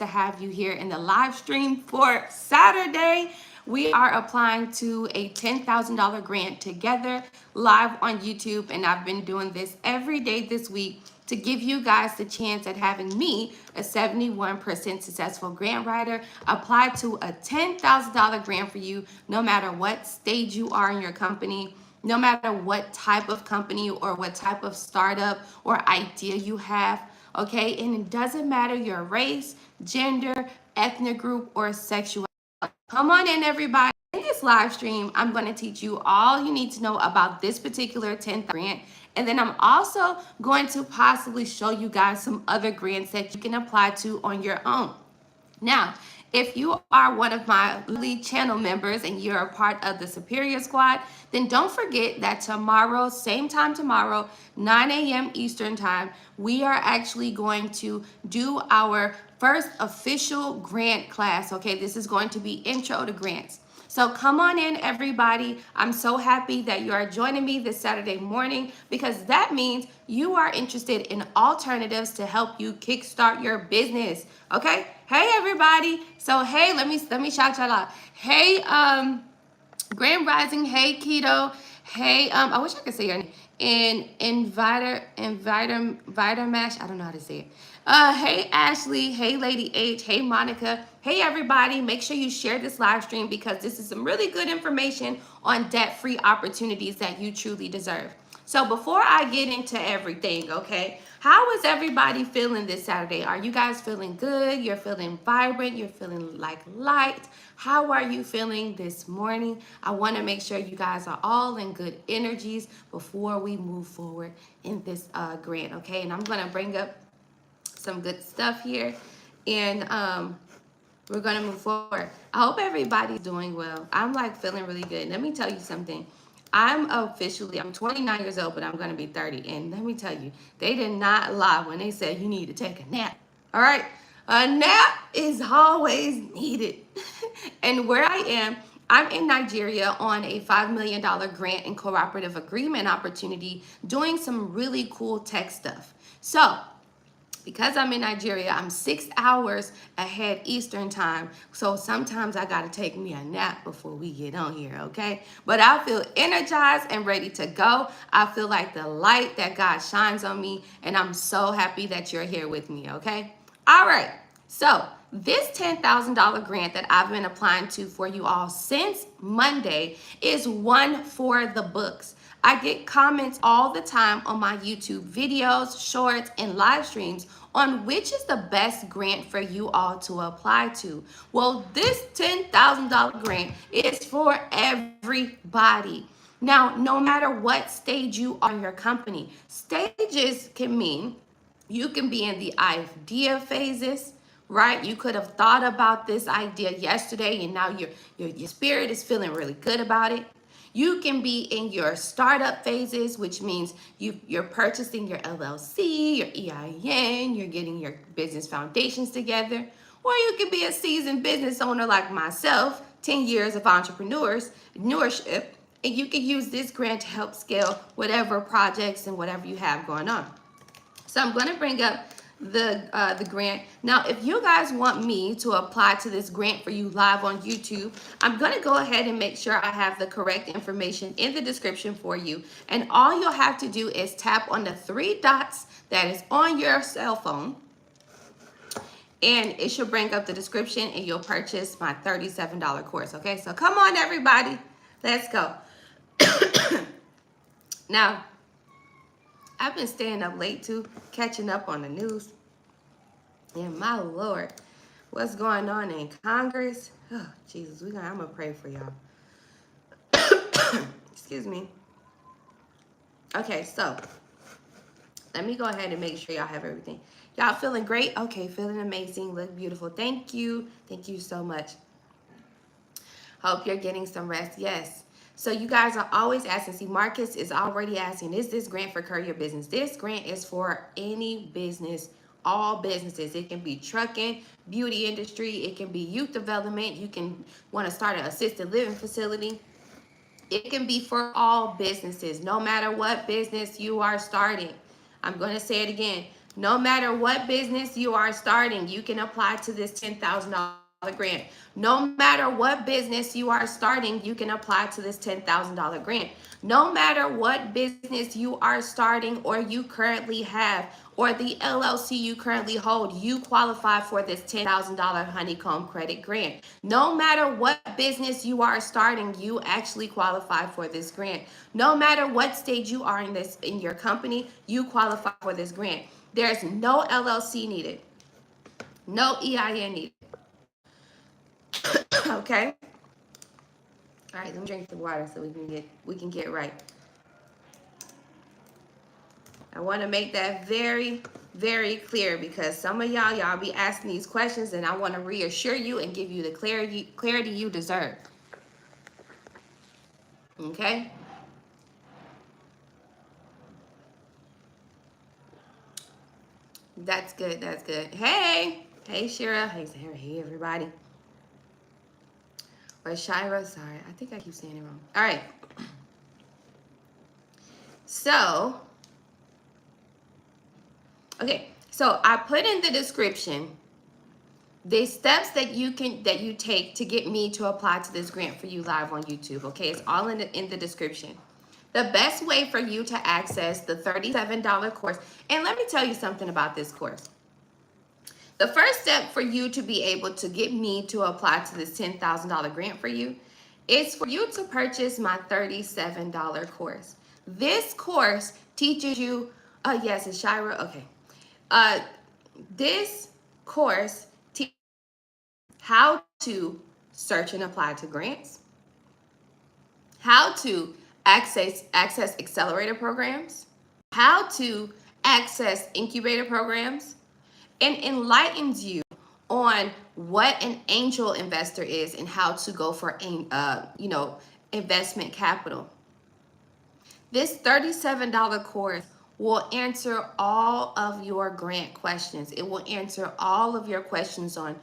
to have you here in the live stream for Saturday. We are applying to a $10,000 grant together live on YouTube, and I've been doing this every day this week to give you guys the chance at having me, a 71% successful grant writer, apply to a $10,000 grant for you, no matter what stage you are in your company, no matter what type of company or what type of startup or idea you have. Okay, and it doesn't matter your race, gender, ethnic group, or sexuality. Come on in, everybody. In this live stream, I'm going to teach you all you need to know about this particular 10th grant. And then I'm also going to possibly show you guys some other grants that you can apply to on your own. Now, if you are one of my lead channel members and you're a part of the Superior Squad, then don't forget that tomorrow, same time tomorrow, 9 a.m. Eastern Time, we are actually going to do our first official grant class. Okay, this is going to be Intro to Grants. So come on in, everybody. I'm so happy that you are joining me this Saturday morning, because that means you are interested in alternatives to help you kickstart your business. Okay? Hey, everybody. So hey, let me shout y'all out. Hey, Grand Rising. Hey, Keto. Hey, I wish I could say your name. Inviter Mash. I don't know how to say it. Hey Ashley, hey Lady H, hey Monica, hey everybody. Make sure you share this live stream, because this is some really good information on debt-free opportunities that you truly deserve. So before I get into everything, okay, how is everybody feeling this Saturday? Are you guys feeling good? You're feeling vibrant? You're feeling like light? How are you feeling this morning? I want to make sure you guys are all in good energies before we move forward in this grant, okay? And I'm going to bring up some good stuff here, and we're gonna move forward. I hope everybody's doing well. I'm like feeling really good. Let me tell you something. I'm 29 years old, but I'm gonna be 30. And let me tell you, they did not lie when they said you need to take a nap. All right, a nap is always needed. And where I am, I'm in Nigeria on a $5 million grant and cooperative agreement opportunity, doing some really cool tech stuff. So because I'm in Nigeria, I'm 6 hours ahead Eastern Time. So sometimes I got to take me a nap before we get on here, okay? But I feel energized and ready to go. I feel like the light that God shines on me, and I'm so happy that you're here with me, okay? All right. So this $10,000 grant that I've been applying to for you all since Monday is one for the books. I get comments all the time on my YouTube videos, shorts, and live streams on which is the best grant for you all to apply to. Well, this $10,000 grant is for everybody. Now, no matter what stage you are in your company, stages can mean you can be in the idea phases, right? You could have thought about this idea yesterday, and now your spirit is feeling really good about it. You can be in your startup phases, which means you're purchasing your LLC, your EIN, you're getting your business foundations together. Or you could be a seasoned business owner like myself, 10 years of entrepreneurship, and you can use this grant to help scale whatever projects and whatever you have going on. So I'm going to bring up the grant. Now, if you guys want me to apply to this grant for you live on YouTube, I'm going to go ahead and make sure I have the correct information in the description for you. And all you'll have to do is tap on the 3 dots that is on your cell phone, and it should bring up the description, and you'll purchase my $37 course. Okay, so come on, everybody. Let's go. Now, I've been staying up late too, catching up on the news. And my Lord, what's going on in Congress? Oh, Jesus, I'm gonna pray for y'all. Excuse me. Okay, so let me go ahead and make sure y'all have everything. Y'all feeling great? Okay, feeling amazing, look beautiful. Thank you so much. Hope you're getting some rest. Yes. So you guys are always asking. See, Marcus is already asking, is this grant for Courier Business? This grant is for any business, all businesses. It can be trucking, beauty industry. It can be youth development. You can want to start an assisted living facility. It can be for all businesses, no matter what business you are starting. I'm going to say it again. No matter what business you are starting, you can apply to this $10,000 grant. No matter what business you are starting, you can apply to this $10,000 grant. No matter what business you are starting or you currently have, or the LLC you currently hold, you qualify for this $10,000 Honeycomb Credit Grant. No matter what business you are starting, you actually qualify for this grant. No matter what stage you are in your company, you qualify for this grant. There's no LLC needed, no EIN needed. Okay. All right, let me drink the water so we can get right. I want to make that very, very clear because some of y'all be asking these questions, and I want to reassure you and give you the clarity you deserve. Okay? That's good. That's good. Hey, Shira. Hey, Sarah. Hey, everybody. Or Shira. Sorry, I think I keep saying it wrong. All right. So, okay. So I put in the description the steps that you take to get me to apply to this grant for you live on YouTube. Okay, it's all in the description. The best way for you to access the $37 course, and let me tell you something about this course. The first step for you to be able to get me to apply to this $10,000 grant for you is for you to purchase my $37 course. This course teaches you, yes, it's Shira, okay. This course teaches how to search and apply to grants, how to access accelerator programs, how to access incubator programs, and enlightens you on what an angel investor is and how to go for investment capital. This $37 course will answer all of your grant questions. It will answer all of your questions on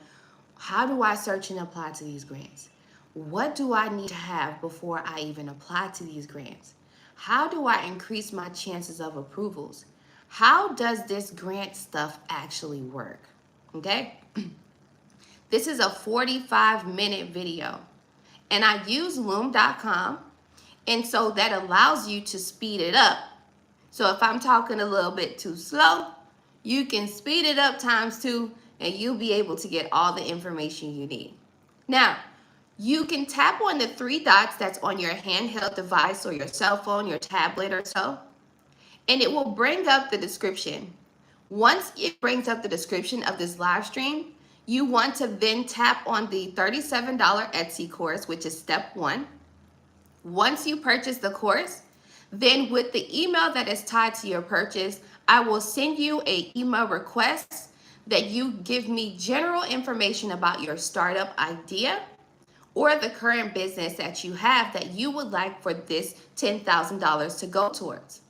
how do I search and apply to these grants? What do I need to have before I even apply to these grants? How do I increase my chances of approvals? How does this grant stuff actually work? Okay? This is a 45-minute video. And I use loom.com. And so that allows you to speed it up. So if I'm talking a little bit too slow, you can speed it up ×2 and you'll be able to get all the information you need. Now, you can tap on the 3 dots that's on your handheld device or your cell phone, your tablet or so, and it will bring up the description. Once it brings up the description of this live stream, you want to then tap on the $37 Etsy course, which is step 1. Once you purchase the course, then with the email that is tied to your purchase, I will send you an email request that you give me general information about your startup idea or the current business that you have that you would like for this $10,000 to go towards.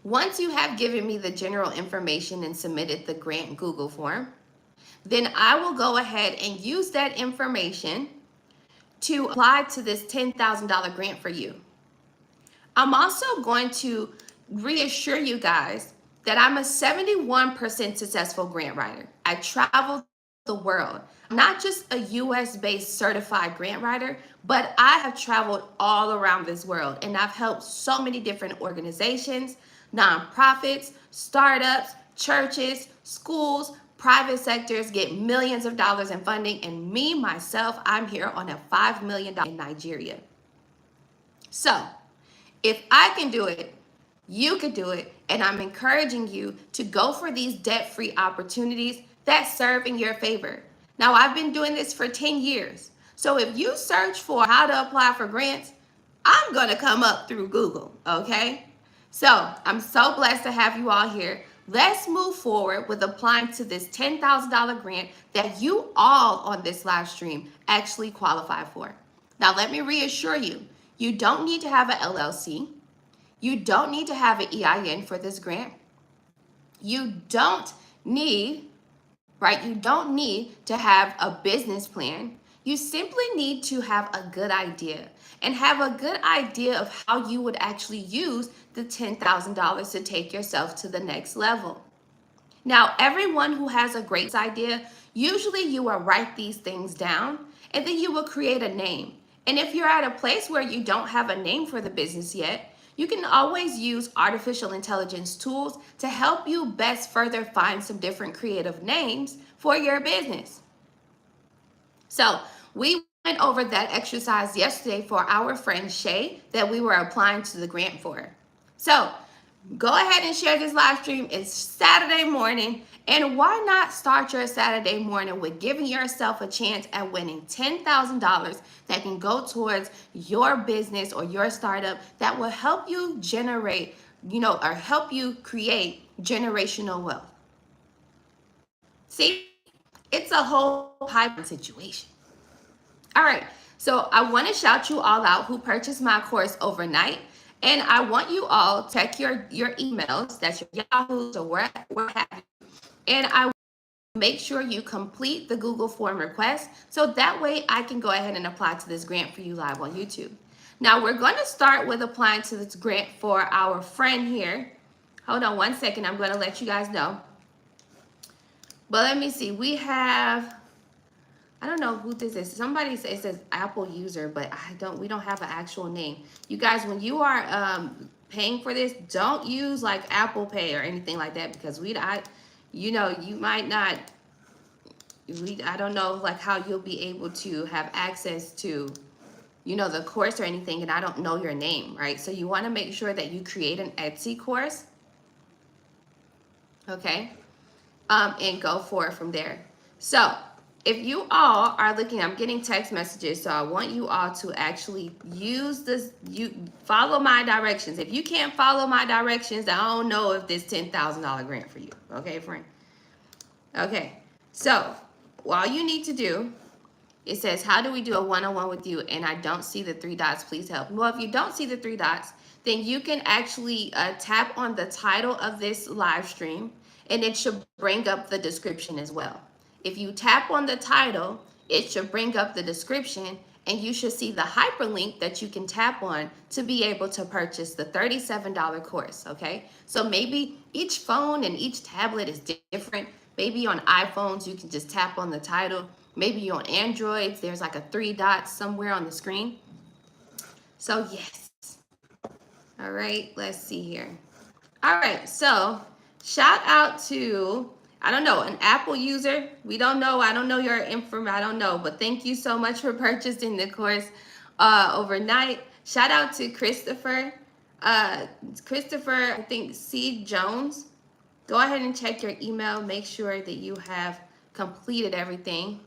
Once you have given me the general information and submitted the grant Google form, then I will go ahead and use that information to apply to this $10,000 grant for you. I'm also going to reassure you guys that I'm a 71% successful grant writer. I travel the world. I'm not just a US-based certified grant writer, but I have traveled all around this world and I've helped so many different organizations, nonprofits, startups, churches, schools, private sectors get millions of dollars in funding, and me, myself, I'm here on a $5 million in Nigeria. So, if I can do it, you can do it, and I'm encouraging you to go for these debt-free opportunities that serve in your favor. Now, I've been doing this for 10 years, so if you search for how to apply for grants, I'm gonna come up through Google, okay? So, I'm so blessed to have you all here. Let's move forward with applying to this $10,000 grant that you all on this live stream actually qualify for. Now, let me reassure you, you don't need to have an LLC. You don't need to have an EIN for this grant. You don't need to have a business plan. You simply need to have a good idea and have a good idea of how you would actually use the $10,000 to take yourself to the next level. Now, everyone who has a great idea, usually you will write these things down and then you will create a name. And if you're at a place where you don't have a name for the business yet, you can always use artificial intelligence tools to help you best further find some different creative names for your business. So we went over that exercise yesterday for our friend Shay that we were applying to the grant for. So go ahead and share this live stream. It's Saturday morning. And why not start your Saturday morning with giving yourself a chance at winning $10,000 that can go towards your business or your startup that will help you generate, or help you create generational wealth. See, it's a whole pipeline situation. All right, so I want to shout you all out who purchased my course overnight. And I want you all to check your emails, that's your Yahoos or where have you. And I make sure you complete the Google form request so that way I can go ahead and apply to this grant for you live on YouTube. Now we're going to start with applying to this grant for our friend here. Hold on one second, I'm going to let you guys know. But let me see, we have, I don't know who this is. Somebody says it says Apple user, but we don't have an actual name. You guys, when you are paying for this, don't use like Apple Pay or anything like that because you might not, I don't know like how you'll be able to have access to, the course or anything, and I don't know your name, right? So you want to make sure that you create an Etsy course, okay? And go for it from there. So if you all are looking, I'm getting text messages, so I want you all to actually use this, follow my directions. If you can't follow my directions, I don't know if this $10,000 grant for you, okay, friend? Okay, so all you need to do, it says, how do we do a one-on-one with you? And I don't see the three dots, please help. Well, if you don't see the three dots, then you can actually tap on the title of this live stream, and it should bring up the description as well. If you tap on the title, it should bring up the description, and you should see the hyperlink that you can tap on to be able to purchase the $37 course, okay? So maybe each phone and each tablet is different. Maybe on iPhones, you can just tap on the title. Maybe on Androids, there's like a three dots somewhere on the screen. So yes. All right, let's see here. All right, so shout out to, I don't know, an Apple user. We don't know. I don't know your information. I don't know. But thank you so much for purchasing the course overnight. Shout out to Christopher. Christopher, I think C. Jones. Go ahead and check your email. Make sure that you have completed everything.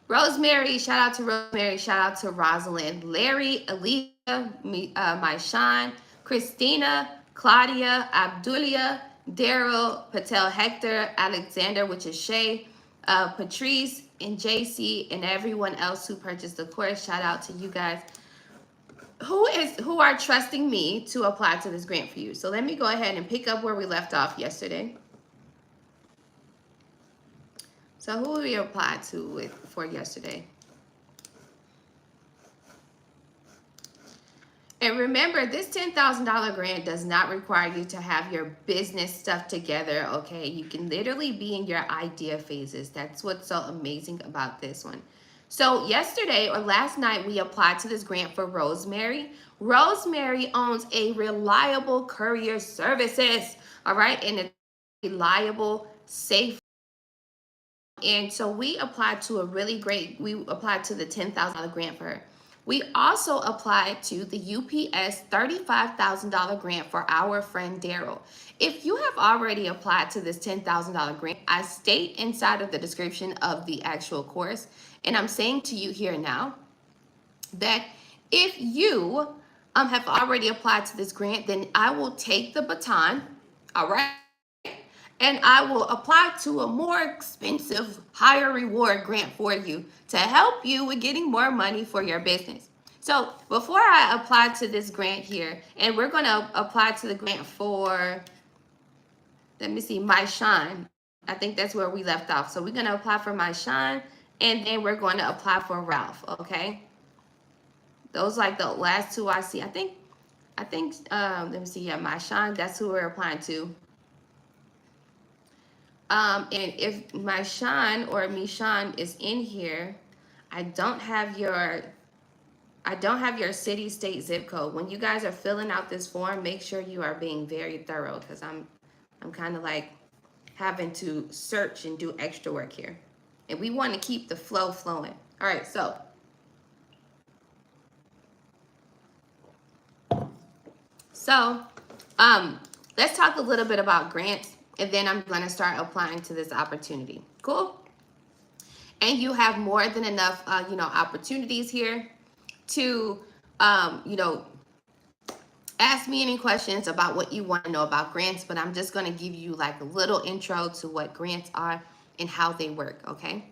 Rosemary, shout out to Rosemary. Shout out to Rosalind. Larry, Alicia, Maishan, Christina, Claudia, Abdulia, Daryl, Patel, Hector, Alexander, which is Shay, Patrice, and JC, and everyone else who purchased the course. Shout out to you guys who are trusting me to apply to this grant for you. So let me go ahead and pick up where we left off yesterday. So who we applied to for yesterday? And remember, this $10,000 grant does not require you to have your business stuff together, okay? You can literally be in your idea phases. That's what's so amazing about this one. So yesterday or last night, we applied to this grant for Rosemary. Rosemary owns a reliable courier services, all right? And it's reliable, safe. And so we applied to we applied to the $10,000 grant for her. We also applied to the UPS $35,000 grant for our friend Daryl. If you have already applied to this $10,000 grant, I state inside of the description of the actual course, and I'm saying to you here now that if you have already applied to this grant, then I will take the baton, all right? And I will apply to a more expensive, higher reward grant for you to help you with getting more money for your business. So before I apply to this grant here, and we're going to apply to the grant for, let me see, My Shine. I think that's where we left off. So we're going to apply for My Shine, and then we're going to apply for Ralph, okay? Those like the last two I see. I think, let me see, yeah, my Sean, that's who we're applying to. And if my Sean or Mishan is in here, I don't have your city, state, zip code. When you guys are filling out this form, make sure you are being very thorough, because I'm kind of like having to search and do extra work here. And we want to keep the flow flowing. All right, so let's talk a little bit about grants, and then I'm going to start applying to this opportunity. Cool? And you have more than enough, opportunities here to, ask me any questions about what you want to know about grants, but I'm just going to give you like a little intro to what grants are and how they work, okay?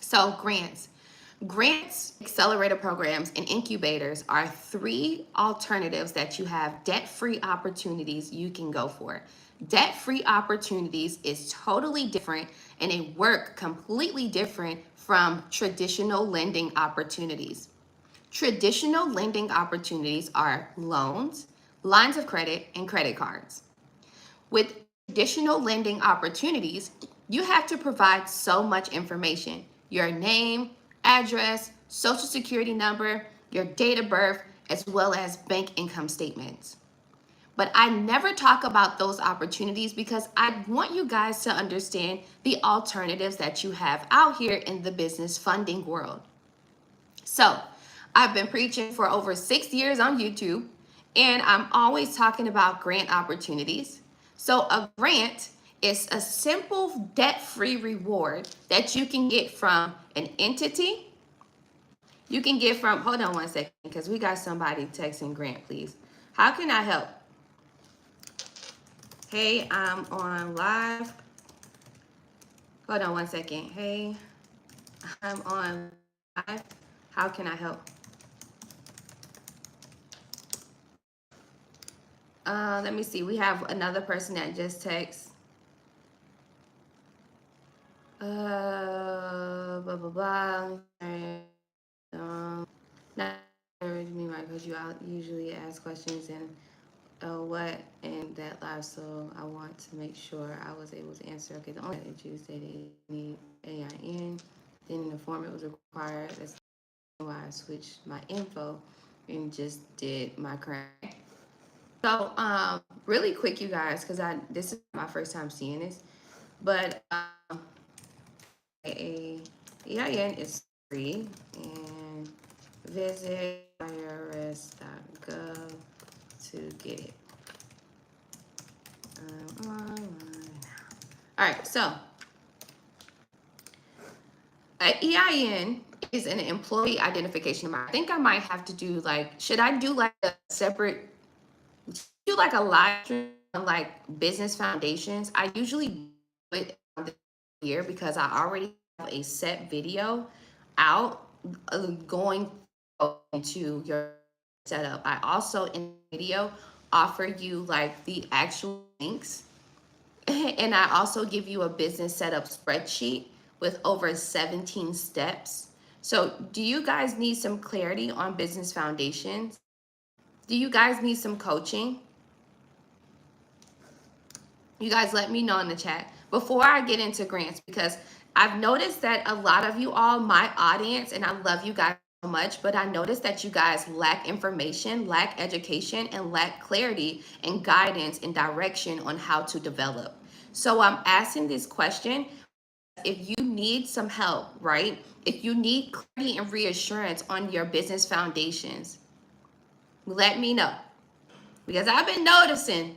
So grants, accelerator programs, and incubators are 3 alternatives that you have, debt-free opportunities you can go for. Debt-free opportunities is totally different, and they work completely different from traditional lending opportunities. Traditional lending opportunities are loans, lines of credit, and credit cards. With traditional lending opportunities, you have to provide so much information: your name, address, social security number, your date of birth, as well as bank income statements. But I never talk about those opportunities because I want you guys to understand the alternatives that you have out here in the business funding world. So, I've been preaching for over 6 years on YouTube, and I'm always talking about grant opportunities. So a grant is a simple debt-free reward that you can get from an entity. You can get from, hold on one second, because we got somebody texting grant, please. How can I help? Hey, I'm on live. Hold on one second. Hey, I'm on live. How can I help? Let me see. We have another person that just texts. Blah blah blah. Not me right, because you usually ask questions and what and that live, so I want to make sure I was able to answer. Okay, the only that you said they need EIN. Then in the form it was required. That's why I switched my info and just did my current. So, really quick, you guys, because this is my first time seeing this, but EIN is free, and visit irs.gov to get it. All right, so an EIN is an employee identification number. I think I might have to do should I do like a separate, do like a live stream on like business foundations? I usually do it this year because I already have a set video out going into your setup. I also in the video offer you like the actual links, and I also give you a business setup spreadsheet with over 17 steps. So do you guys need some clarity on business foundations? Do you guys need some coaching? You guys let me know in the chat before I get into grants, because I've noticed that a lot of you all, my audience, and I love you guys so much, but I noticed that you guys lack information, lack education, and lack clarity and guidance and direction on how to develop. So I'm asking this question. If you need some help, right? If you need clarity and reassurance on your business foundations, let me know. Because I've been noticing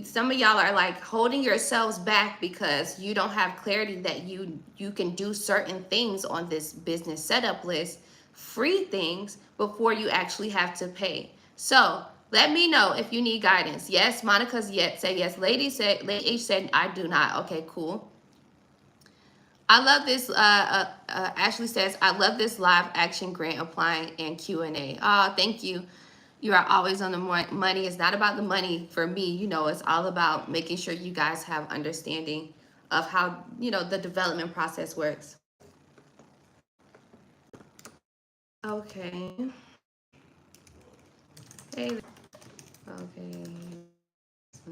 some of y'all are like holding yourselves back because you don't have clarity that you can do certain things on this business setup list, free things, before you actually have to pay. So let me know if you need guidance. Yes, Monica's say yes. Lady H said I do not. Okay, cool. I love this. Ashley says, I love this live action grant applying and Q&A. Oh, thank you. You are always on the money. It's not about the money for me. It's all about making sure you guys have understanding of how, you know, the development process works. Okay. Hey. Okay. So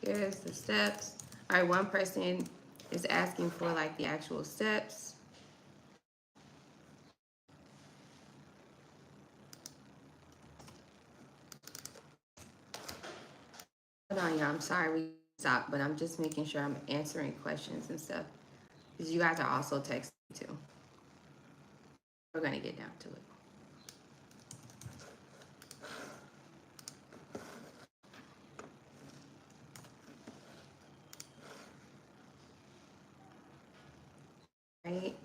here's the steps. All right, one person is asking for like the actual steps. Hold on, y'all. I'm sorry we stopped, but I'm just making sure I'm answering questions and stuff because you guys are also texting too. We're gonna get down to it. Right.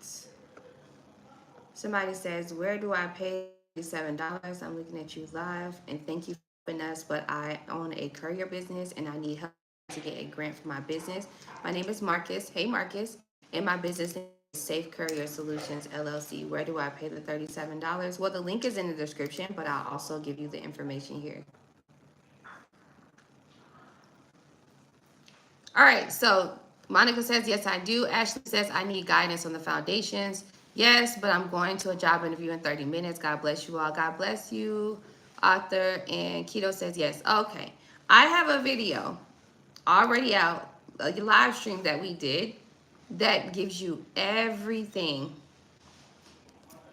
Somebody says, where do I pay $7? I'm looking at you live, and thank you for helping us, but I own a courier business and I need help to get a grant for my business. My name is Marcus. Hey, Marcus. And my business name is Safe Courier Solutions, LLC. Where do I pay the $37? Well, the link is in the description, but I'll also give you the information here. All right, so Monica says, yes, I do. Ashley says, I need guidance on the foundations. Yes, but I'm going to a job interview in 30 minutes. God bless you all. God bless you, author. And Keto says, yes. Okay, I have a video already out, a live stream that we did that gives you everything.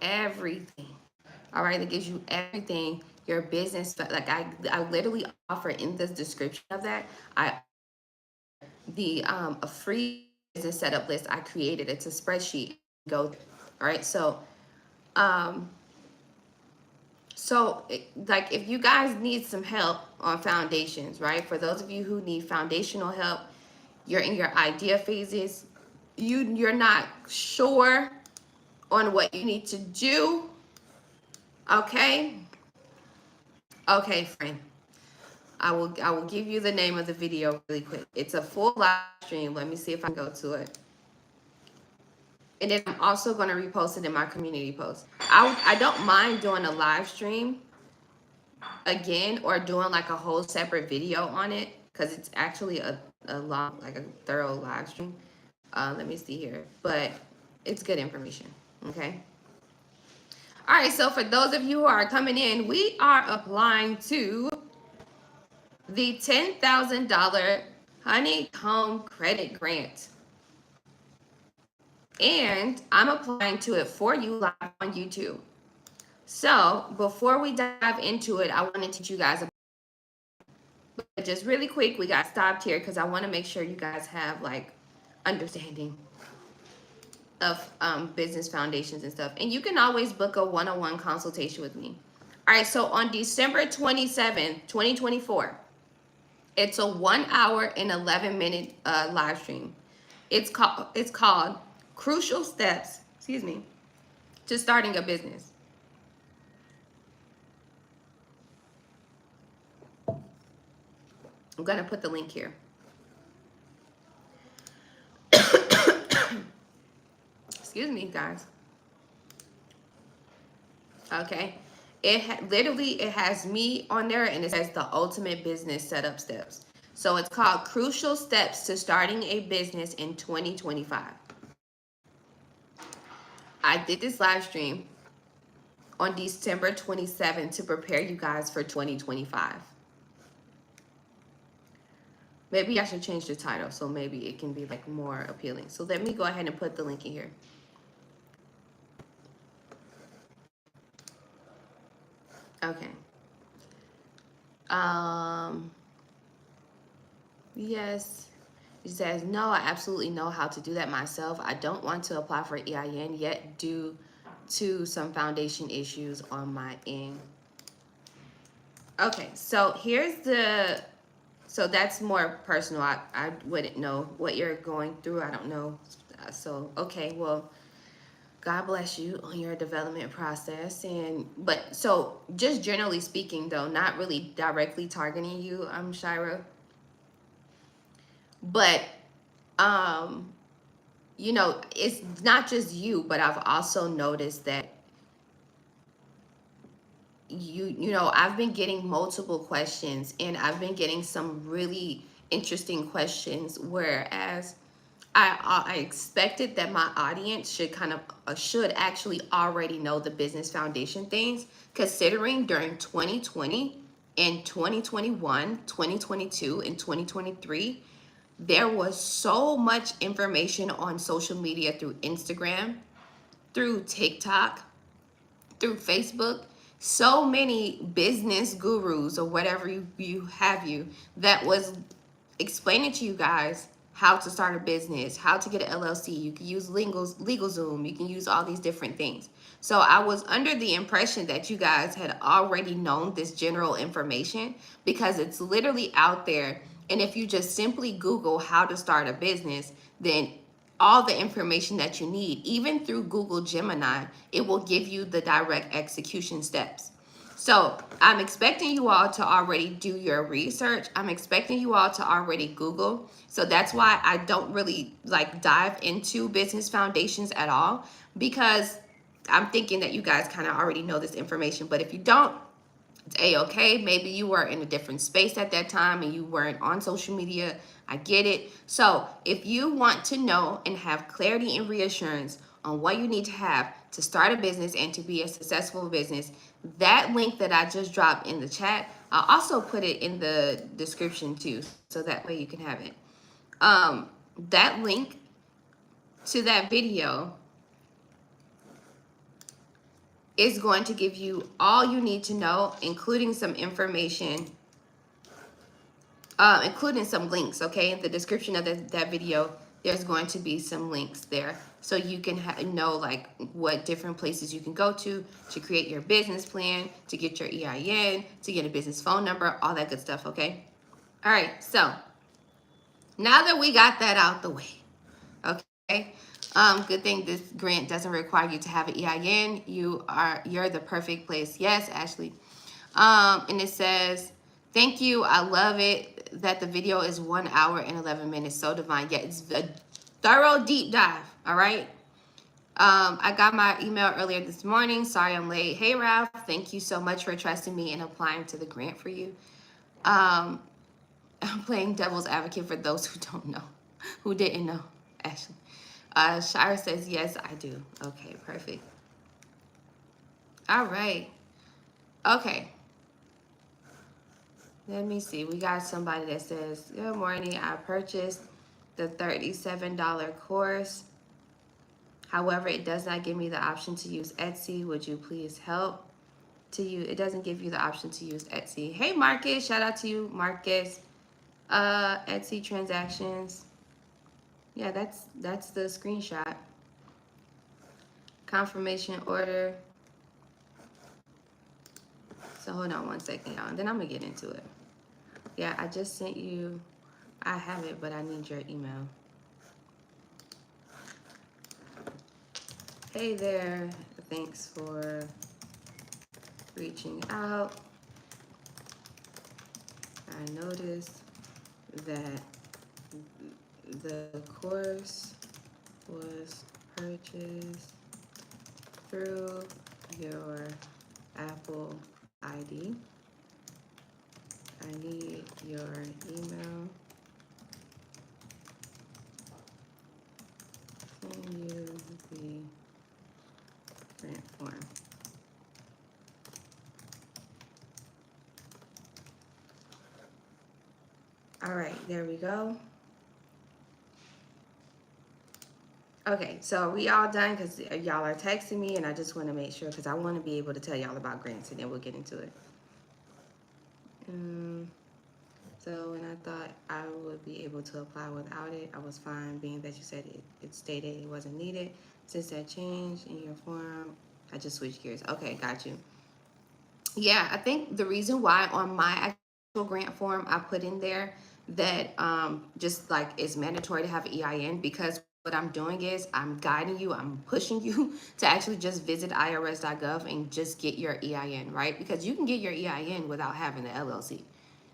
All right, that gives you everything. Your business, like I literally offer in the description of that. A free business setup list I created. It's a spreadsheet. Go, all right. So, like if you guys need some help on foundations, right? For those of you who need foundational help, you're in your idea phases. You're not sure on what you need to do. Okay. Okay, friend. I will give you the name of the video really quick. It's a full live stream. Let me see if I can go to it. And then I'm also going to repost it in my community post. I don't mind doing a live stream again or doing like a whole separate video on it because it's actually a long, like a thorough live stream. Let me see here. But it's good information. Okay. All right. So for those of you who are coming in, we are applying to the $10,000 Honeycomb Credit Grant. And I'm applying to it for you live on YouTube. So before we dive into it, I want to teach you guys but just really quick, we got stopped here because I want to make sure you guys have like understanding of business foundations and stuff. And you can always book a one-on-one consultation with me. All right, so on December 27th, 2024, it's a 1 hour and 11-minute live stream. It's called Crucial Steps, to Starting a Business. I'm going to put the link here. Excuse me, guys. Okay. It has me on there and it says the ultimate business setup steps. So it's called Crucial Steps to Starting a Business in 2025. I did this live stream on December 27th to prepare you guys for 2025. Maybe I should change the title so maybe it can be like more appealing. So let me go ahead and put the link in here. Okay. Yes. She says, no, I absolutely know how to do that myself. I don't want to apply for EIN yet due to some foundation issues on my end. Okay, so so that's more personal. I wouldn't know what you're going through. I don't know. So, okay, well, God bless you on your development process. But so just generally speaking though, not really directly targeting you, Shira. But you know, it's not just you, but I've also noticed that you know, I've been getting multiple questions and I've been getting some really interesting questions, whereas I expected that my audience should actually already know the business foundation things, considering during 2020 and 2021, 2022 and 2023, there was so much information on social media through Instagram, through TikTok, through Facebook, so many business gurus or whatever you that was explaining to you guys how to start a business, how to get an LLC. You can use LegalZoom. You can use all these different things. So I was under the impression that you guys had already known this general information because it's literally out there. And if you just simply Google how to start a business, then all the information that you need, even through Google Gemini, it will give you the direct execution steps. So I'm expecting you all to already do your research. I'm expecting you all to already Google. So that's why I don't really like dive into business foundations at all, because I'm thinking that you guys kind of already know this information. But if you don't, it's a-okay. Maybe you were in a different space at that time and you weren't on social media. I get it. So if you want to know and have clarity and reassurance on what you need to have to start a business and to be a successful business, that link that I just dropped in the chat, I'll also put it in the description too, so that way you can have it. That link to that video is going to give you all you need to know, including some information, including some links, okay? In the description of that video, there's going to be some links there. So you can know like what different places you can go to create your business plan, to get your EIN, to get a business phone number, all that good stuff, okay? All right, so now that we got that out the way, okay? Good thing this grant doesn't require you to have an EIN. You're the perfect place. Yes, Ashley. And it says, thank you. I love it that the video is 1 hour and 11 minutes. So divine. Yeah, it's a thorough deep dive. All right. I got my email earlier this morning. Sorry I'm late. Hey, Ralph. Thank you so much for trusting me and applying to the grant for you. I'm playing devil's advocate for those who don't know, who didn't know, Ashley. Shira says, yes, I do. Okay, perfect. All right. Okay. Let me see. We got somebody that says, good morning. I purchased the $37 course. However, it does not give me the option to use Etsy. Would you please help to use? It doesn't give you the option to use Etsy. Hey, Marcus. Shout out to you, Marcus. Etsy transactions. Yeah, that's the screenshot. Confirmation order. So hold on one second, y'all, and then I'm gonna get into it. Yeah, I just sent you. I have it, but I need your email. Hey there. Thanks for reaching out. I noticed that the course was purchased through your Apple ID. I need your email. Send you the grant form. All right, there we go. Okay, so we all done because y'all are texting me and I just want to make sure because I want to be able to tell y'all about grants and then we'll get into it. So when I thought I would be able to apply without it, I was fine, being that you said it stated it wasn't needed. Since that changed in your form, I just switched gears. Okay, got you. Yeah, I think the reason why on my actual grant form I put in there that just like it's mandatory to have an EIN, because what I'm doing is I'm guiding you, I'm pushing you to actually just visit irs.gov and just get your EIN, right? Because you can get your EIN without having the LLC.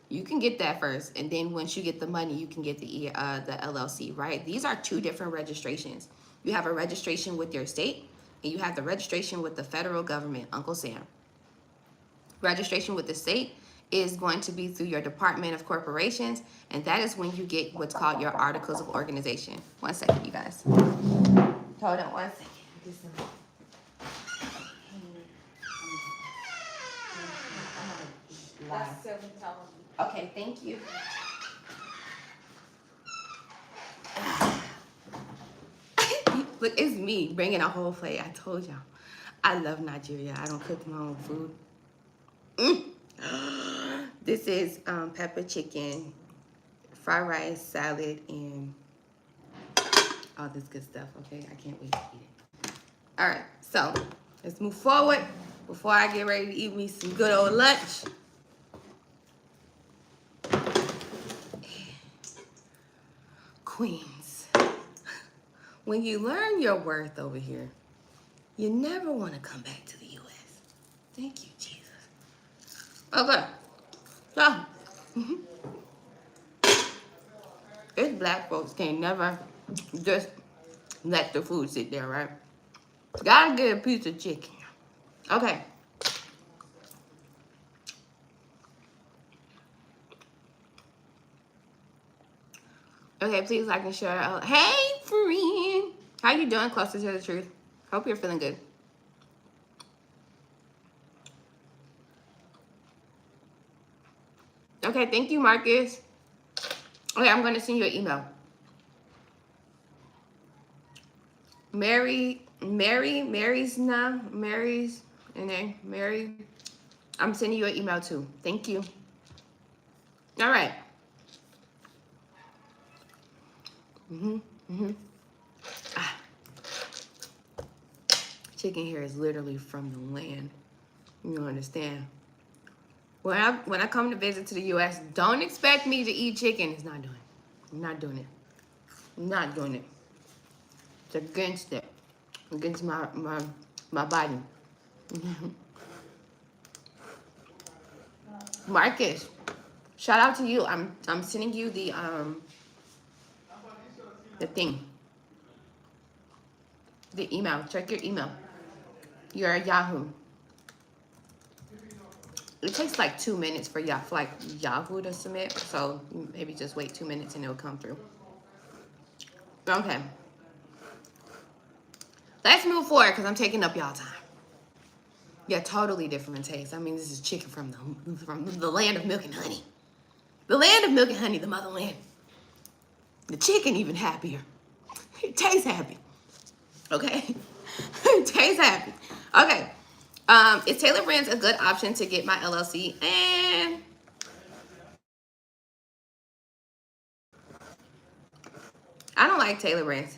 You can get that first, and then once you get the money, you can get the LLC, right? These are two different registrations. You have a registration with your state, and you have the registration with the federal government, Uncle Sam. Registration with the state is going to be through your Department of Corporations, and that is when you get what's called your Articles of Organization. 1 second, you guys. Hold on 1 second. That's okay, thank you. Look, it's me bringing a whole plate. I told y'all. I love Nigeria. I don't cook my own food. This is pepper chicken, fried rice, salad, and all this good stuff, okay? I can't wait to eat it. All right, so let's move forward before I get ready to eat me some good old lunch. Queens, when you learn your worth over here, you never want to come back to the U.S. Thank you, Jesus. Okay, so it's black folks can't never just let the food sit there, right? Gotta get a piece of chicken. Okay. Okay, please like and share. Hey, friend. How you doing? Closer to the truth. Hope you're feeling good. Okay, thank you, Marcus. Okay, I'm going to send you an email. Mary's and then Mary. I'm sending you an email too. Thank you. All right. Ah. Chicken here is literally from the land. You understand? When I come to visit to the U.S., don't expect me to eat chicken. It's not doing it. I'm not doing it. I'm not doing it. It's against it. Against my body. Marcus, shout out to you. I'm sending you the thing. The email. Check your email. Your Yahoo. It takes like 2 minutes for Yahoo to submit, so maybe just wait 2 minutes and it'll come through. Okay. Let's move forward because I'm taking up y'all time. Yeah, totally different taste. I mean, this is chicken from the land of milk and honey. The land of milk and honey, the motherland. The chicken even happier. It tastes happy. Okay? It tastes happy. Okay. Is Taylor Brands a good option to get my LLC? And I don't like Taylor Brands.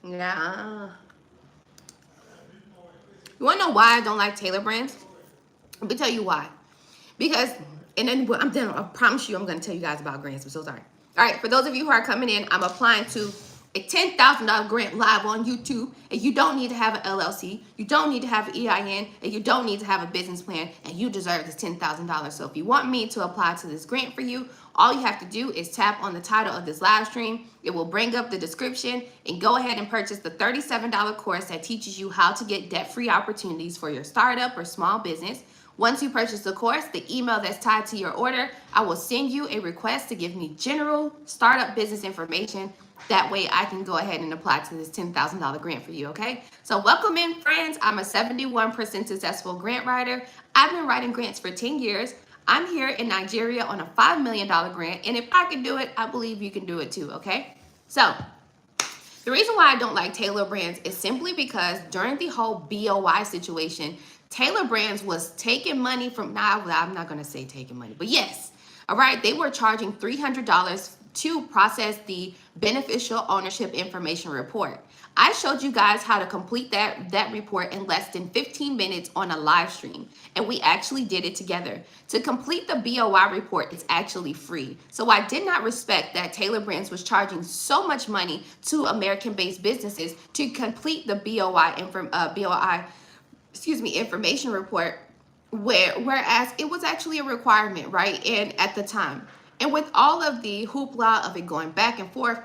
Yeah. You want to know why I don't like Taylor Brands? Let me tell you why. Because, and then I'm done. I promise you I'm going to tell you guys about grants. I'm so sorry. All right, for those of you who are coming in, I'm applying to a $10,000 grant live on YouTube, and you don't need to have an LLC, you don't need to have an EIN, and you don't need to have a business plan, and you deserve this $10,000. So if you want me to apply to this grant for you, all you have to do is tap on the title of this live stream. It will bring up the description, and go ahead and purchase the $37 course that teaches you how to get debt-free opportunities for your startup or small business. Once you purchase the course, the email that's tied to your order, I will send you a request to give me general startup business information. That way I can go ahead and apply to this $10,000 grant for you, okay? So welcome in, friends. I'm a 71% successful grant writer. I've been writing grants for 10 years. I'm here in Nigeria on a $5 million grant, and if I can do it, I believe you can do it too, okay? So the reason why I don't like Taylor Brands is simply because during the whole BOI situation, Taylor Brands was taking money from, now I'm not gonna say taking money, but yes, all right, they were charging $300 to process the beneficial ownership information report. I showed you guys how to complete that report in less than 15 minutes on a live stream, and we actually did it together. To complete the BOI report, it's actually free. So I did not respect that Taylor Brands was charging so much money to American-based businesses to complete the information report, whereas it was actually a requirement, right? And at the time, and with all of the hoopla of it going back and forth,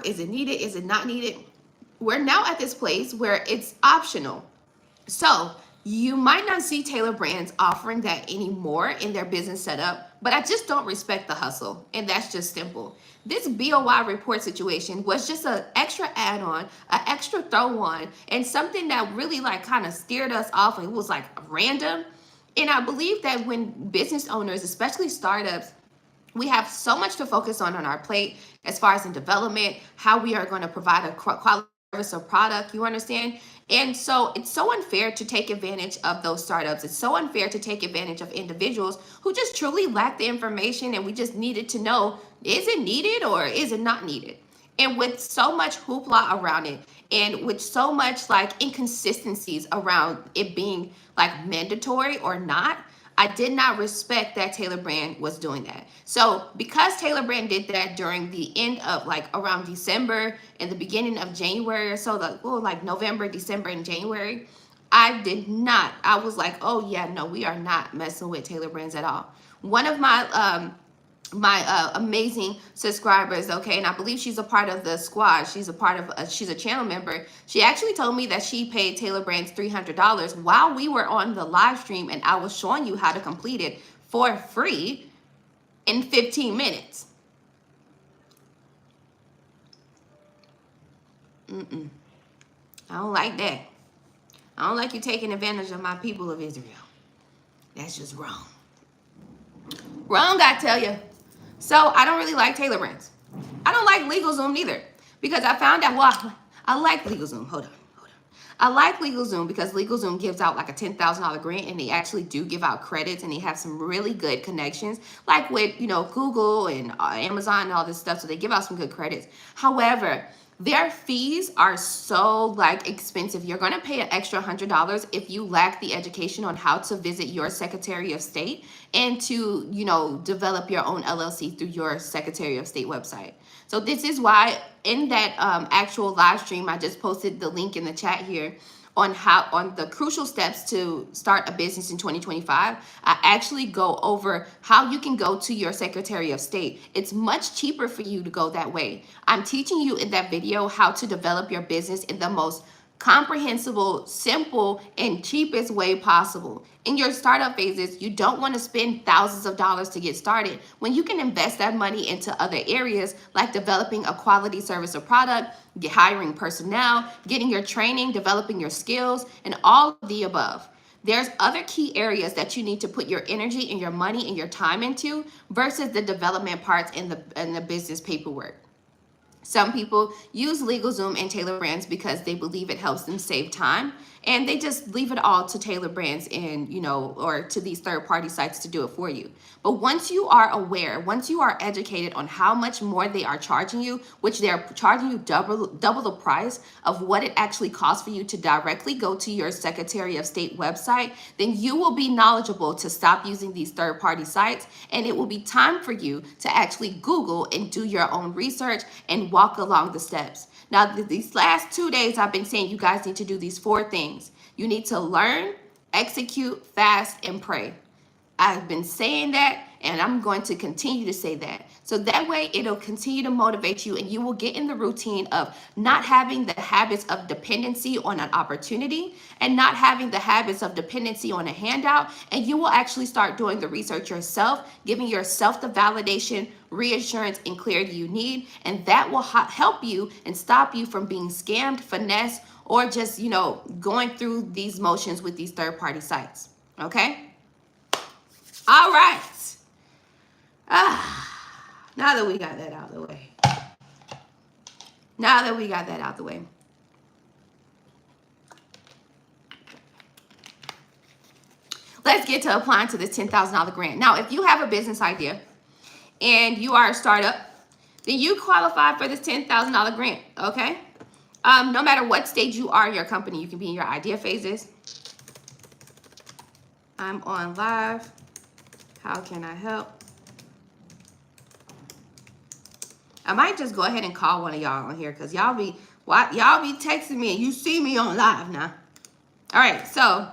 is it needed, is it not needed? we're now at this place where it's optional. So you might not see Tailor Brands offering that anymore in their business setup, but I just don't respect the hustle. And that's just simple. This BOI report situation was just an extra add-on, an extra throw-on, and something that really like kind of steered us off. It was like random. And I believe that when business owners, especially startups, we have so much to focus on our plate as far as in development, how we are going to provide a quality service or product, you understand? And so it's so unfair to take advantage of those startups. It's so unfair to take advantage of individuals who just truly lack the information, and we just needed to know, is it needed or is it not needed? And with so much hoopla around it, and with so much like inconsistencies around it being like mandatory or not, I did not respect that Tailor Brand was doing that. So because Tailor Brand did that during the end of like around December and the beginning of January or so, like November, December, and January, I did not. I was like, oh yeah, no, we are not messing with Tailor Brands at all. One of my amazing subscribers, okay, and I believe she's a part of the squad. She's a part of she's a channel member. She actually told me that she paid Tailor Brands $300 while we were on the live stream, and I was showing you how to complete it for free in 15 minutes. I don't like that. I don't like you taking advantage of my people of Israel. That's just wrong. Wrong, I tell you. So I don't really like Tailor Brands. I don't like LegalZoom neither, because I found out, well, I like LegalZoom. Hold on. I like LegalZoom because LegalZoom gives out like a $10,000 grant, and they actually do give out credits, and they have some really good connections, like with, Google and Amazon and all this stuff. So they give out some good credits. However, their fees are so like expensive. You're going to pay an extra $100 if you lack the education on how to visit your Secretary of State and to, develop your own LLC through your Secretary of State website. So this is why in that actual live stream, I just posted the link in the chat here on the crucial steps to start a business in 2025. I actually go over how you can go to your Secretary of State. It's much cheaper for you to go that way. I'm teaching you in that video how to develop your business in the most comprehensible, simple, and cheapest way possible. In your startup phases, you don't want to spend thousands of dollars to get started when you can invest that money into other areas like developing a quality service or product, hiring personnel, getting your training, developing your skills, and all of the above. There's other key areas that you need to put your energy and your money and your time into versus the development parts and the business paperwork. Some people use LegalZoom and Tailor Brands because they believe it helps them save time, and they just leave it all to Tailor Brands and, or to these third-party sites to do it for you. But once you are aware, once you are educated on how much more they are charging you, which they're charging you double the price of what it actually costs for you to directly go to your Secretary of State website, then you will be knowledgeable to stop using these third-party sites, and it will be time for you to actually Google and do your own research and walk along the steps. Now, these last 2 days, I've been saying you guys need to do these 4 things. You need to learn, execute, fast, and pray. I've been saying that, and I'm going to continue to say that. So that way it'll continue to motivate you, and you will get in the routine of not having the habits of dependency on an opportunity and not having the habits of dependency on a handout. And you will actually start doing the research yourself, giving yourself the validation, reassurance, and clarity you need. And that will help you and stop you from being scammed, finessed, or just, going through these motions with these third-party sites. Okay? All right. Now that we got that out of the way. Let's get to applying to this $10,000 grant. Now, if you have a business idea and you are a startup, then you qualify for this $10,000 grant, okay? No matter what stage you are in your company, you can be in your idea phases. I'm on live. How can I help? I might just go ahead and call one of y'all on here because y'all be texting me and you see me on live now. All right, so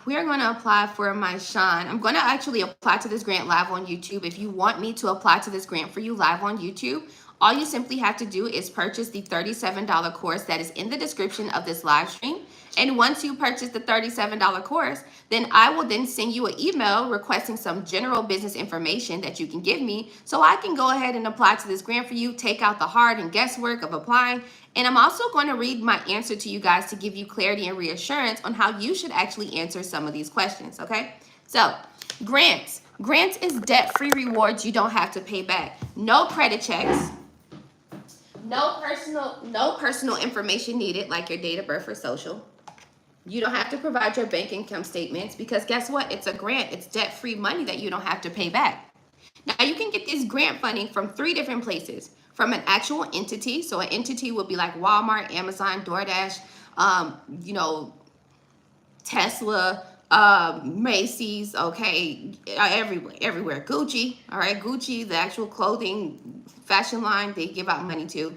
we are going to apply for my Sean. I'm going to actually apply to this grant live on YouTube. If you want me to apply to this grant for you live on YouTube, All you simply have to do is purchase the $37 course that is in the description of this live stream. And once you purchase the $37 course, then I will then send you an email requesting some general business information that you can give me so I can go ahead and apply to this grant for you, take out the hard and guesswork of applying. And I'm also going to read my answer to you guys to give you clarity and reassurance on how you should actually answer some of these questions, okay? So, grants. Grants is debt-free rewards you don't have to pay back. No credit checks. No personal information needed, like your date of birth or social. You don't have to provide your bank income statements because guess what? It's a grant. It's debt-free money that you don't have to pay back. Now, you can get this grant funding from 3 different places. From an actual entity. So an entity would be like Walmart, Amazon, DoorDash, Tesla, Macy's, okay, everywhere. Gucci, all right, Gucci, the actual clothing fashion line, they give out money to.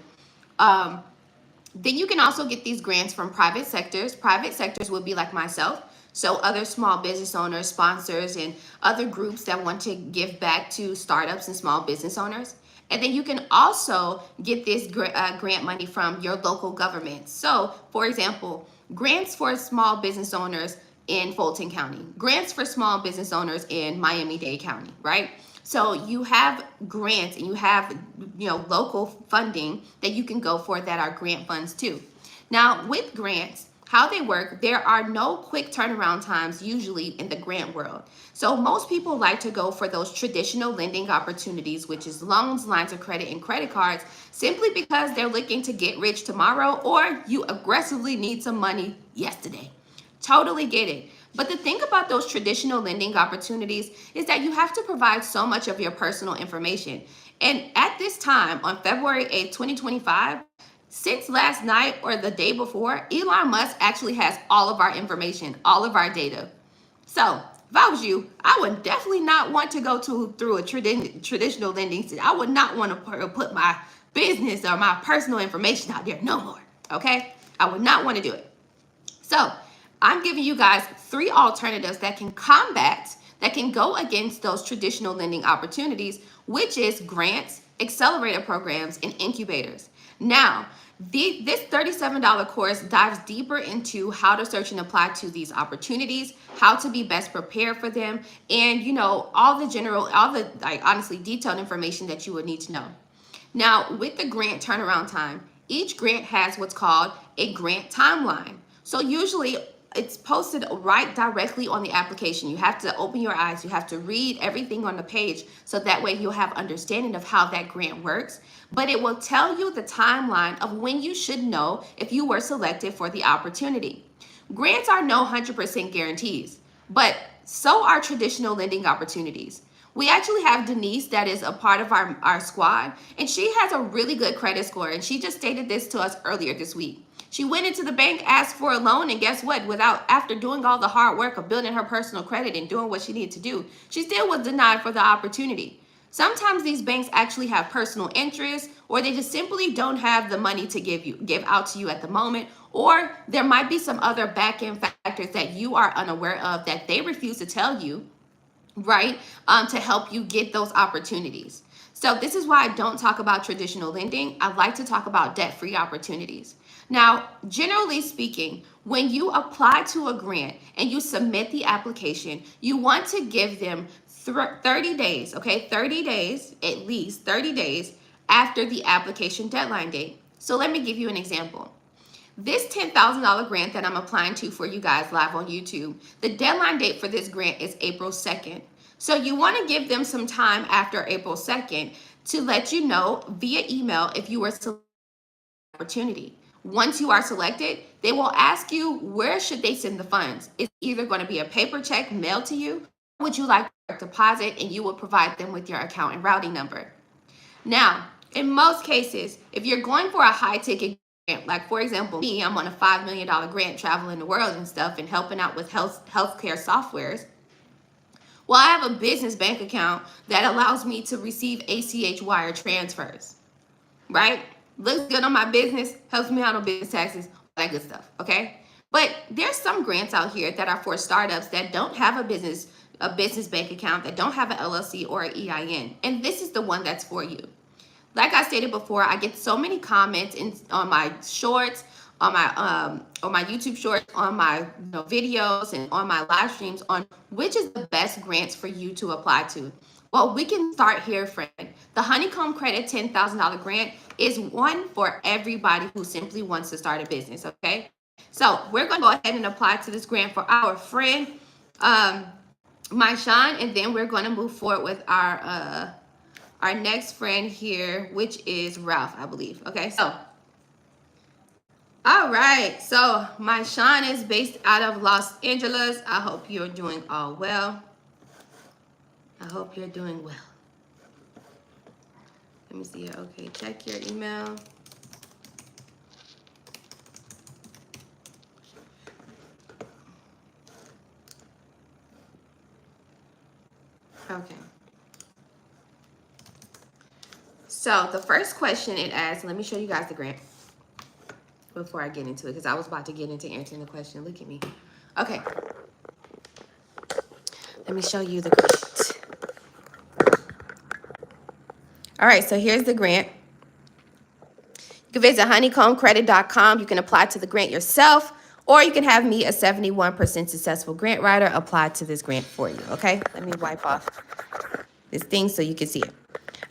Then you can also get these grants from private sectors. Private sectors would be like myself. So other small business owners, sponsors, and other groups that want to give back to startups and small business owners. And then you can also get this grant money from your local government. So, for example, grants for small business owners in Fulton County, grants for small business owners in Miami-Dade County, right? So you have grants and you have, local funding that you can go for that are grant funds too. Now, with grants, how they work, there are no quick turnaround times usually in the grant world. So most people like to go for those traditional lending opportunities, which is loans, lines of credit, and credit cards, simply because they're looking to get rich tomorrow or you aggressively need some money yesterday. Totally get it. But the thing about those traditional lending opportunities is that you have to provide so much of your personal information. And at this time, on February 8th, 2025, since last night or the day before, Elon Musk actually has all of our information, all of our data. So if I was you, I would definitely not want to go through a traditional lending. I would not want to put my business or my personal information out there no more, okay? I would not want to do it. So I'm giving you guys 3 alternatives that can go against those traditional lending opportunities, which is grants, accelerator programs, and incubators. Now, this $37 course dives deeper into how to search and apply to these opportunities, how to be best prepared for them, and all the honestly detailed information that you would need to know. Now, with the grant turnaround time, each grant has what's called a grant timeline. So usually it's posted right directly on the application. You have to open your eyes. You have to read everything on the page so that way you'll have understanding of how that grant works. But it will tell you the timeline of when you should know if you were selected for the opportunity. Grants are no 100% guarantees, but so are traditional lending opportunities. We actually have Denise that is a part of our squad, and she has a really good credit score, and she just stated this to us earlier this week. She went into the bank, asked for a loan, and guess what? After doing all the hard work of building her personal credit and doing what she needed to do, she still was denied for the opportunity. Sometimes these banks actually have personal interests, or they just simply don't have the money to give out to you at the moment, or there might be some other back-end factors that you are unaware of that they refuse to tell you, right, to help you get those opportunities. So this is why I don't talk about traditional lending. I like to talk about debt-free opportunities. Now, generally speaking, when you apply to a grant and you submit the application, you want to give them 30 days, okay? 30 days, at least 30 days after the application deadline date. So let me give you an example. This $10,000 grant that I'm applying to for you guys live on YouTube, the deadline date for this grant is April 2nd. So you want to give them some time after April 2nd to let you know via email if you were selected for the opportunity. Once you are selected, they will ask you where should they send the funds. It's either going to be a paper check mailed to you, or would you like a deposit, and you will provide them with your account and routing number. Now, in most cases, if you're going for a high ticket grant, like for example, me, I'm on a $5 million grant traveling the world and stuff and helping out with healthcare softwares. Well, I have a business bank account that allows me to receive ACH wire transfers, right? Looks good on my business, helps me out on business taxes, all that good stuff, okay? But there's some grants out here that are for startups that don't have a business bank account, that don't have an LLC or an EIN, and this is the one that's for you. like I stated before, I get so many comments on my shorts, on my YouTube shorts, on my videos, and on my live streams on which is the best grants for you to apply to. Well, we can start here, friend. The Honeycomb Credit $10,000 grant is one for everybody who simply wants to start a business. Okay, so we're going to go ahead and apply to this grant for our friend, my Sean, and then we're going to move forward with our next friend here, which is Ralph, I believe. Okay, so all right, so my Sean is based out of Los Angeles. I hope you're doing all well. I hope you're doing well. Let me see here. Okay, check your email. Okay. So the first question it asks, let me show you guys the grant before I get into it, because I was about to get into answering the question. Look at me. Okay. Let me show you the grant. All right, so here's the grant. You can visit honeycombcredit.com. You can apply to the grant yourself, or you can have me, a 71% successful grant writer, apply to this grant for you, okay? Let me wipe off this thing so you can see it.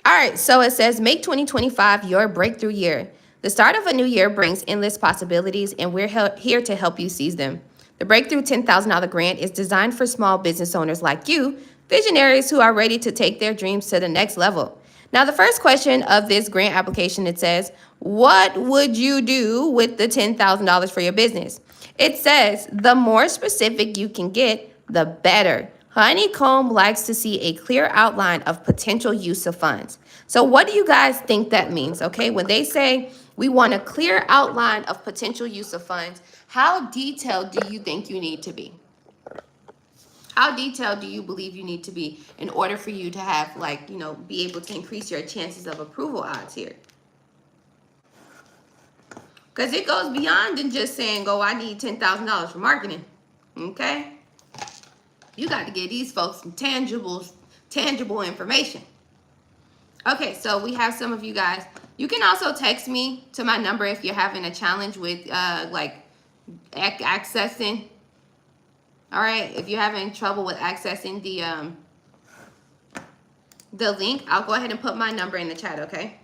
All right, so it says, make 2025 your breakthrough year. The start of a new year brings endless possibilities, and we're here to help you seize them. The Breakthrough $10,000 grant is designed for small business owners like you, visionaries who are ready to take their dreams to the next level. Now, the first question of this grant application, it says, what would you do with the $10,000 for your business? It says, the more specific you can get, the better. Honeycomb likes to see a clear outline of potential use of funds. So what do you guys think that means? Okay, when they say we want a clear outline of potential use of funds, how detailed do you think you need to be? How detailed do you believe you need to be in order for you to have, like, be able to increase your chances of approval odds here? Because it goes beyond than just saying, oh, I need $10,000 for marketing. Okay? You got to give these folks some tangible information. Okay, so we have some of you guys. You can also text me to my number if you're having a challenge with accessing. All right, if you're having trouble with accessing the link, I'll go ahead and put my number in the chat, okay?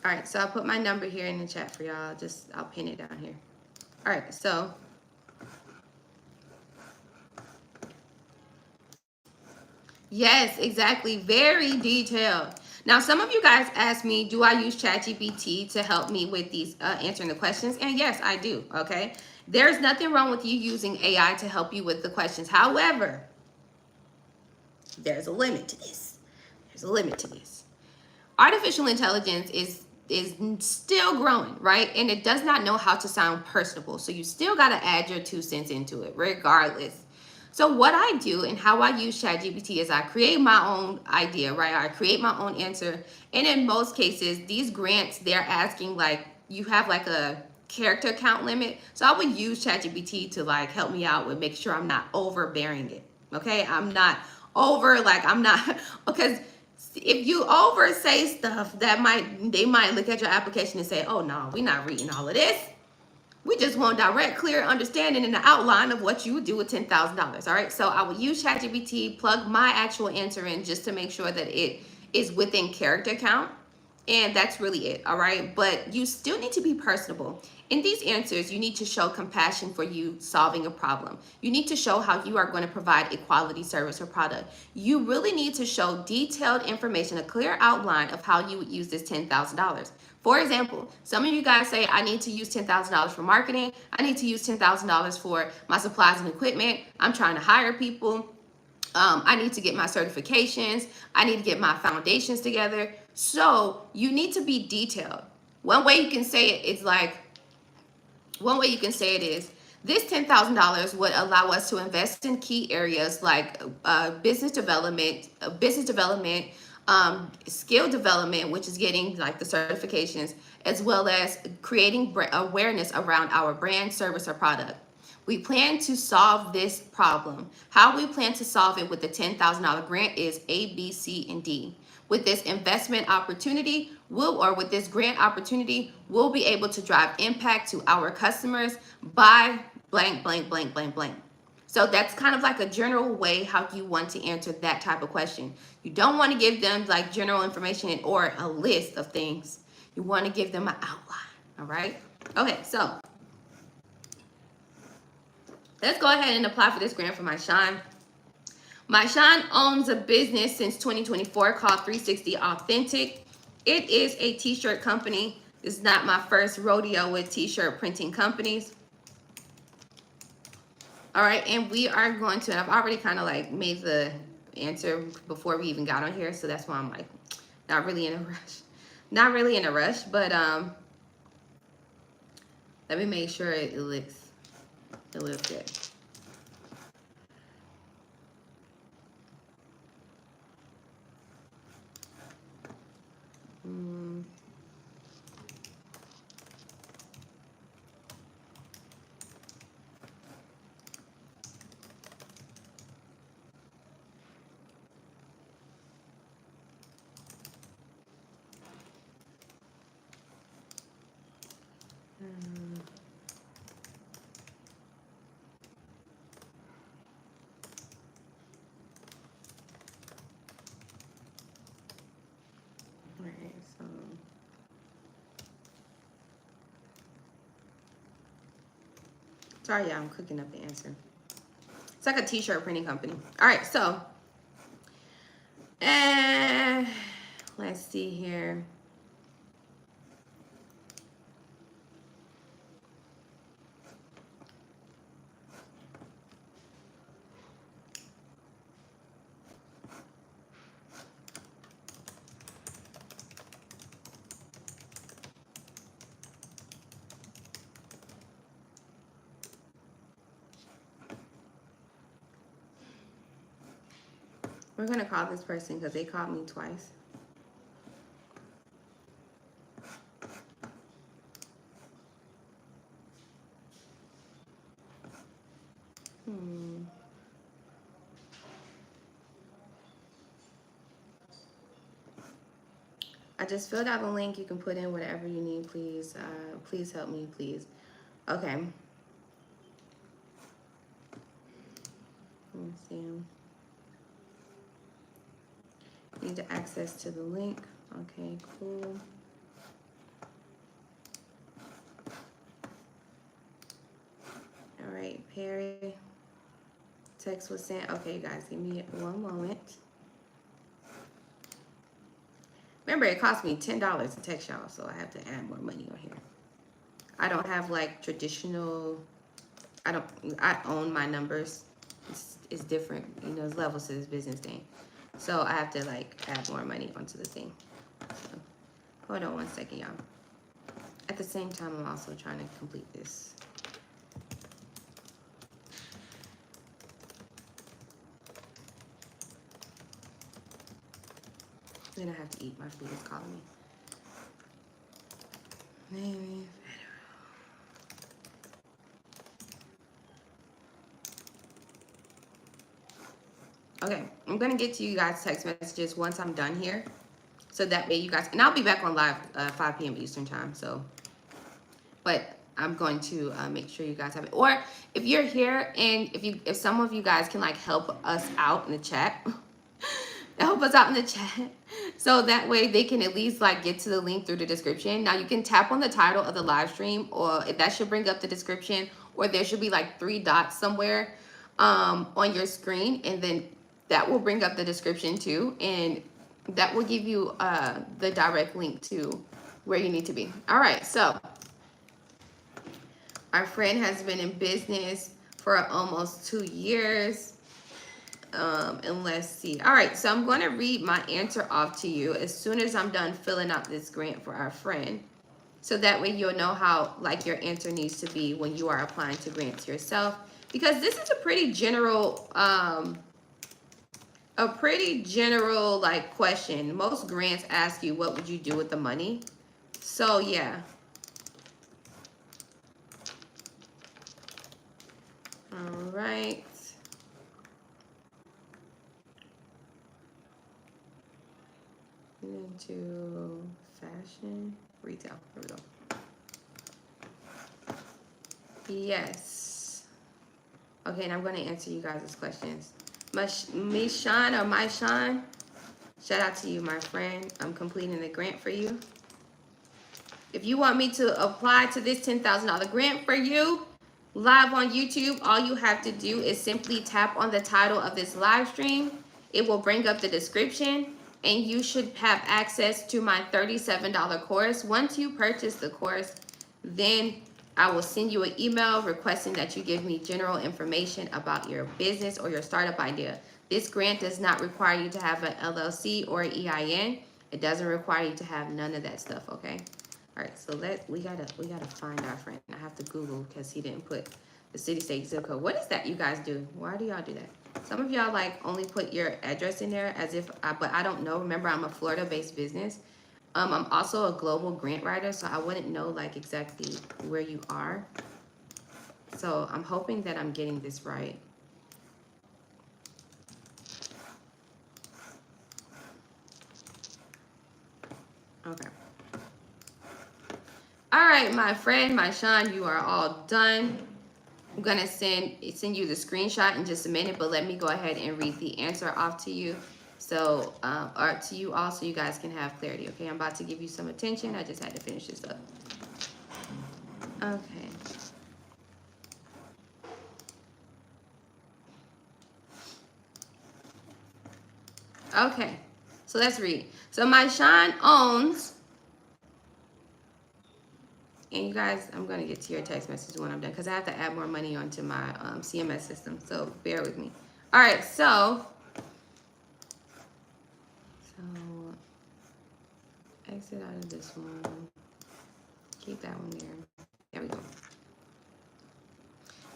All right, so I'll put my number here in the chat for y'all. I'll pin it down here. All right, so yes, exactly. Very detailed. Now, some of you guys asked me, do I use ChatGPT to help me with these answering the questions? And yes, I do, okay? There's nothing wrong with you using AI to help you with the questions. However, there's a limit to this. There's a limit to this. Artificial intelligence is still growing, right? And it does not know how to sound personable. So you still got to add your 2 cents into it, regardless. So what I do and how I use ChatGPT is I create my own idea, right? I create my own answer. And in most cases, these grants, they're asking, like, you have like a character count limit. So I would use ChatGPT to like help me out with make sure I'm not overbearing it. Okay? I'm not because if you oversay stuff, they might look at your application and say, oh no, we're not reading all of this. We just want direct, clear understanding and the outline of what you would do with $10,000. All right. So I would use ChatGPT, plug my actual answer in just to make sure that it is within character count. And that's really it. All right. But you still need to be personable. In these answers, you need to show compassion for you solving a problem. You need to show how you are going to provide a quality service or product. You really need to show detailed information, a clear outline of how you would use this $10,000. For example, some of you guys say, I need to use $10,000 for marketing. I need to use $10,000 for my supplies and equipment. I'm trying to hire people. I need to get my certifications. I need to get my foundations together. So you need to be detailed. One way you can say it is this $10,000 would allow us to invest in key areas like business development, skill development, which is getting like the certifications, as well as creating awareness around our brand, service, or product. We plan to solve this problem. How we plan to solve it with the $10,000 grant is A, B, C, and D. With this investment opportunity, with this grant opportunity, we'll be able to drive impact to our customers by blank, blank, blank, blank, blank. So that's kind of like a general way how you want to answer that type of question. You don't want to give them like general information or a list of things. You want to give them an outline, all right? Okay, so let's go ahead and apply for this grant for my Sean. My Sean owns a business since 2024 called 360 Authentic. It is a t-shirt company. This is not my first rodeo with t-shirt printing companies. All right, and we are going to, and I've already kind of like made the answer before we even got on here, so that's why I'm like not really in a rush. Not really in a rush, but let me make sure it looks good. Sorry, yeah, I'm cooking up the answer. It's like a t-shirt printing company. All right, so let's see here. We're gonna call this person because they called me twice. I just filled out the link. You can put in whatever you need, please. Please help me, please. Okay. Let me see. Need to access to the link. Okay, cool. All right, Perry. Text was sent. Okay, you guys, give me one moment. Remember, it cost me $10 to text y'all, so I have to add more money on here. I don't have like traditional. I own my numbers. It's different, you know. There's levels to this business thing, so I have to like add more money onto the thing. So, hold on one second, y'all. At the same time, I'm also trying to complete this. Then I have to eat. My food is calling me. Okay, I'm gonna get to you guys text messages once I'm done here, so that way you guys, and I'll be back on live 5 p.m. Eastern time. So, but I'm going to make sure you guys have it. Or if you're here and if some of you guys can like help us out in the chat, help us out in the chat, so that way they can at least like get to the link through the description. Now you can tap on the title of the live stream, or that should bring up the description, or there should be like 3 dots somewhere on your screen, and then that will bring up the description too, and that will give you the direct link to where you need to be. All right, so our friend has been in business for almost 2 years. And let's see. All right, so I'm going to read my answer off to you as soon as I'm done filling out this grant for our friend, so that way you'll know how like your answer needs to be when you are applying to grants yourself, because this is a pretty general like question. Most grants ask you what would you do with the money. So yeah. right. Into fashion, retail. Here we go. Yes. Okay, and I'm going to answer you guys' questions. Mishan or Myshawn, shout out to you, my friend. I'm completing the grant for you. If you want me to apply to this $10,000 grant for you, live on YouTube, all you have to do is simply tap on the title of this live stream. It will bring up the description, and you should have access to my $37 course. Once you purchase the course, then I will send you an email requesting that you give me general information about your business or your startup idea. This grant does not require you to have an LLC or an EIN. It doesn't require you to have none of that stuff, okay? All right, so we gotta find our friend. I have to Google because he didn't put the city, state, zip code. What is that you guys do? Why do y'all do that? Some of y'all like only put your address in there as if, but I don't know. Remember, I'm a Florida-based business. I'm also a global grant writer, so I wouldn't know like exactly where you are. So I'm hoping that I'm getting this right. Okay. All right, my friend, my Sean, you are all done. I'm gonna send you the screenshot in just a minute, but let me go ahead and read the answer off to you. So, or to you all, so you guys can have clarity, okay? I'm about to give you some attention. I just had to finish this up. Okay. Okay, so let's read. So my Sean owns, and you guys, I'm gonna get to your text message when I'm done because I have to add more money onto my CMS system, so bear with me. All right, so exit out of this one. Keep that one there. There we go.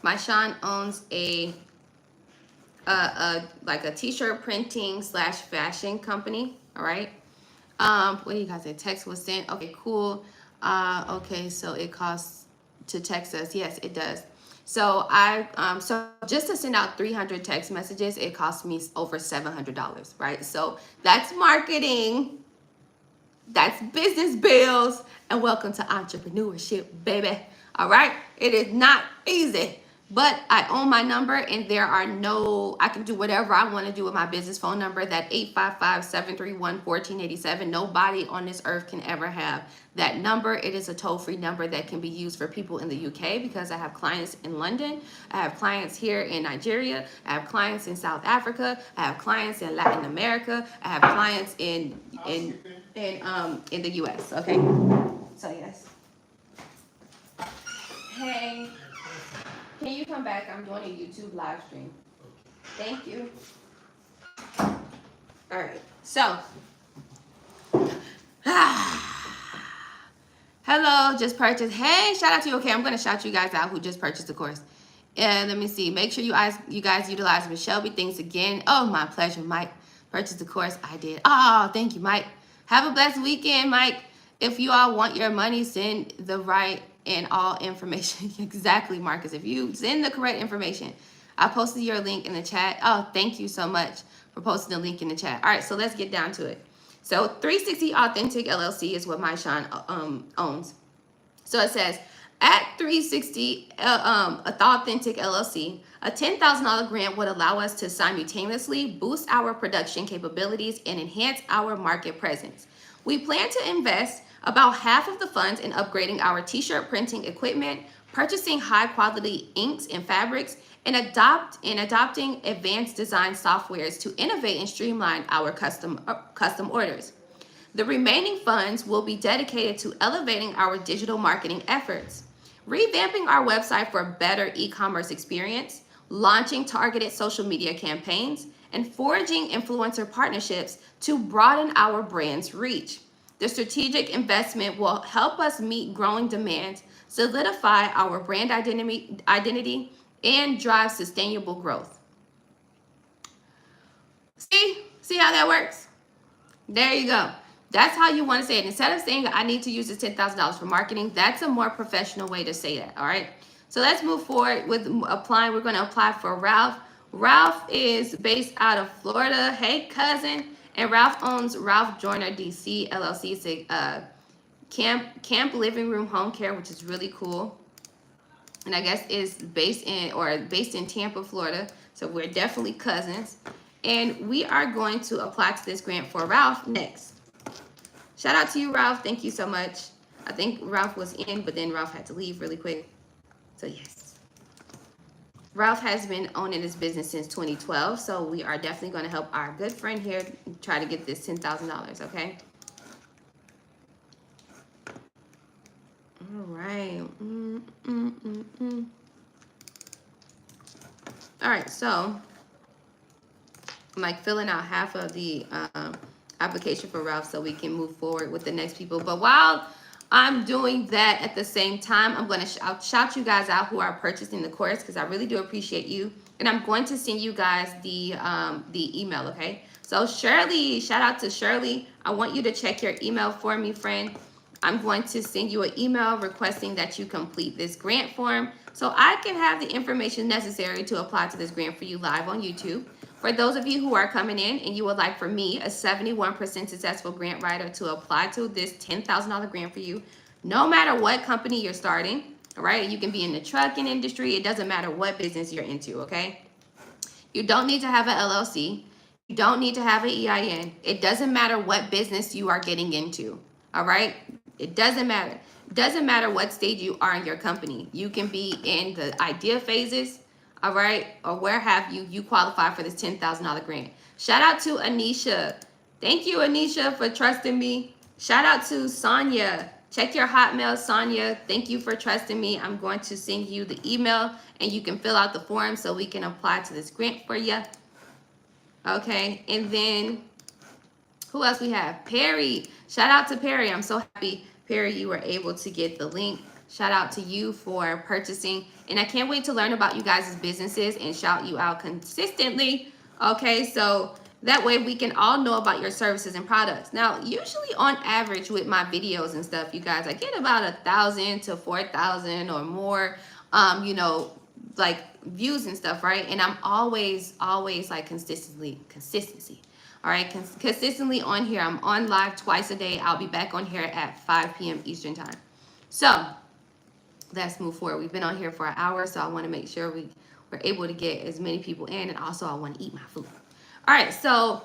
My Sean owns like a t-shirt printing / fashion company. All right. What do you guys say? Text was sent. Okay, cool. Okay, so it costs to text us. Yes, it does. So so just to send out 300 text messages, it costs me over $700, right? So that's marketing. That's business bills, and welcome to entrepreneurship, baby. All right, it is not easy, but I own my number, and I can do whatever I want to do with my business phone number, that 855-731-1487. Nobody on this earth can ever have that number. It is a toll-free number that can be used for people in the UK because I have clients in London. I have clients here in Nigeria. I have clients in South Africa. I have clients in Latin America. I have clients in the US. Okay, so yes. Hey, can you come back? I'm doing a YouTube live stream. Thank you. All right, so hello, just purchased. Hey, shout out to you. Okay, I'm gonna shout you guys out who just purchased the course. And let me see. Make sure you guys utilize Miss Shelby. Thanks again. Oh, my pleasure, Mike. Purchased the course. I did. Oh, thank you, Mike. Have a blessed weekend, Mike. If you all want your money, send the right and all information. Exactly, Marcus. If you send the correct information, I posted your link in the chat. Oh, thank you so much for posting the link in the chat. All right, so let's get down to it. So 360 Authentic LLC is what my Sean owns. So it says, at 360 Authentic LLC, a $10,000 grant would allow us to simultaneously boost our production capabilities and enhance our market presence. We plan to invest about half of the funds in upgrading our t-shirt printing equipment, purchasing high-quality inks and fabrics, and adopting advanced design softwares to innovate and streamline our custom orders. The remaining funds will be dedicated to elevating our digital marketing efforts, revamping our website for a better e-commerce experience, launching targeted social media campaigns, and forging influencer partnerships to broaden our brand's reach. The strategic investment will help us meet growing demand, solidify our brand identity, and drive sustainable growth. See how that works? There you go. That's how you want to say it. Instead of saying I need to use this $10,000 for marketing, that's a more professional way to say that. All right. So let's move forward with applying. We're going to apply for Ralph. Ralph is based out of Florida. Hey, cousin. And Ralph owns Ralph Joyner DC LLC. It's a camp living room home care, which is really cool. And I guess is based in Tampa, Florida. So we're definitely cousins. And we are going to apply to this grant for Ralph next. Shout out to you, Ralph. Thank you so much. I think Ralph was in, but then Ralph had to leave really quick. So yes. Ralph has been owning this business since 2012. So we are definitely going to help our good friend here try to get this $10,000, okay? All right. All right, so I'm like filling out half of the application for Ralph so we can move forward with the next people. But while I'm doing that at the same time, I'm going to shout you guys out who are purchasing the course because I really do appreciate you. And I'm going to send you guys the email, okay? So Shirley, shout out to Shirley. I want you to check your email for me, friend. I'm going to send you an email requesting that you complete this grant form so I can have the information necessary to apply to this grant for you live on YouTube. For those of you who are coming in and you would like for me, a 71% successful grant writer, to apply to this $10,000 grant for you, no matter what company you're starting, all right? You can be in the trucking industry. It doesn't matter what business you're into, okay? You don't need to have an LLC. You don't need to have an EIN. It doesn't matter what business you are getting into, all right? It doesn't matter. It doesn't matter what stage you are in your company. You can be in the idea phases, all right, or where have you qualify for this $10,000 grant. Shout out to Anisha. Thank you, Anisha, for trusting me. Shout out to Sonia. Check your Hotmail, Sonia. Thank you for trusting me. I'm going to send you the email, and you can fill out the form so we can apply to this grant for you. Okay, and then who else we have? Perry. Shout out to Perry. I'm so happy, Perry, you were able to get the link. Shout out to you for purchasing. And I can't wait to learn about you guys' businesses and shout you out consistently. Okay, so that way we can all know about your services and products. Now, usually on average with my videos and stuff, you guys, I get about 1,000 to 4,000 or more, like views and stuff, right? And I'm always like consistency. All right, consistently on here. I'm on live twice a day. I'll be back on here at 5 p.m. Eastern time. So let's move forward. We've been on here for an hour, so I want to make sure we're able to get as many people in, and also I want to eat my food. All right, so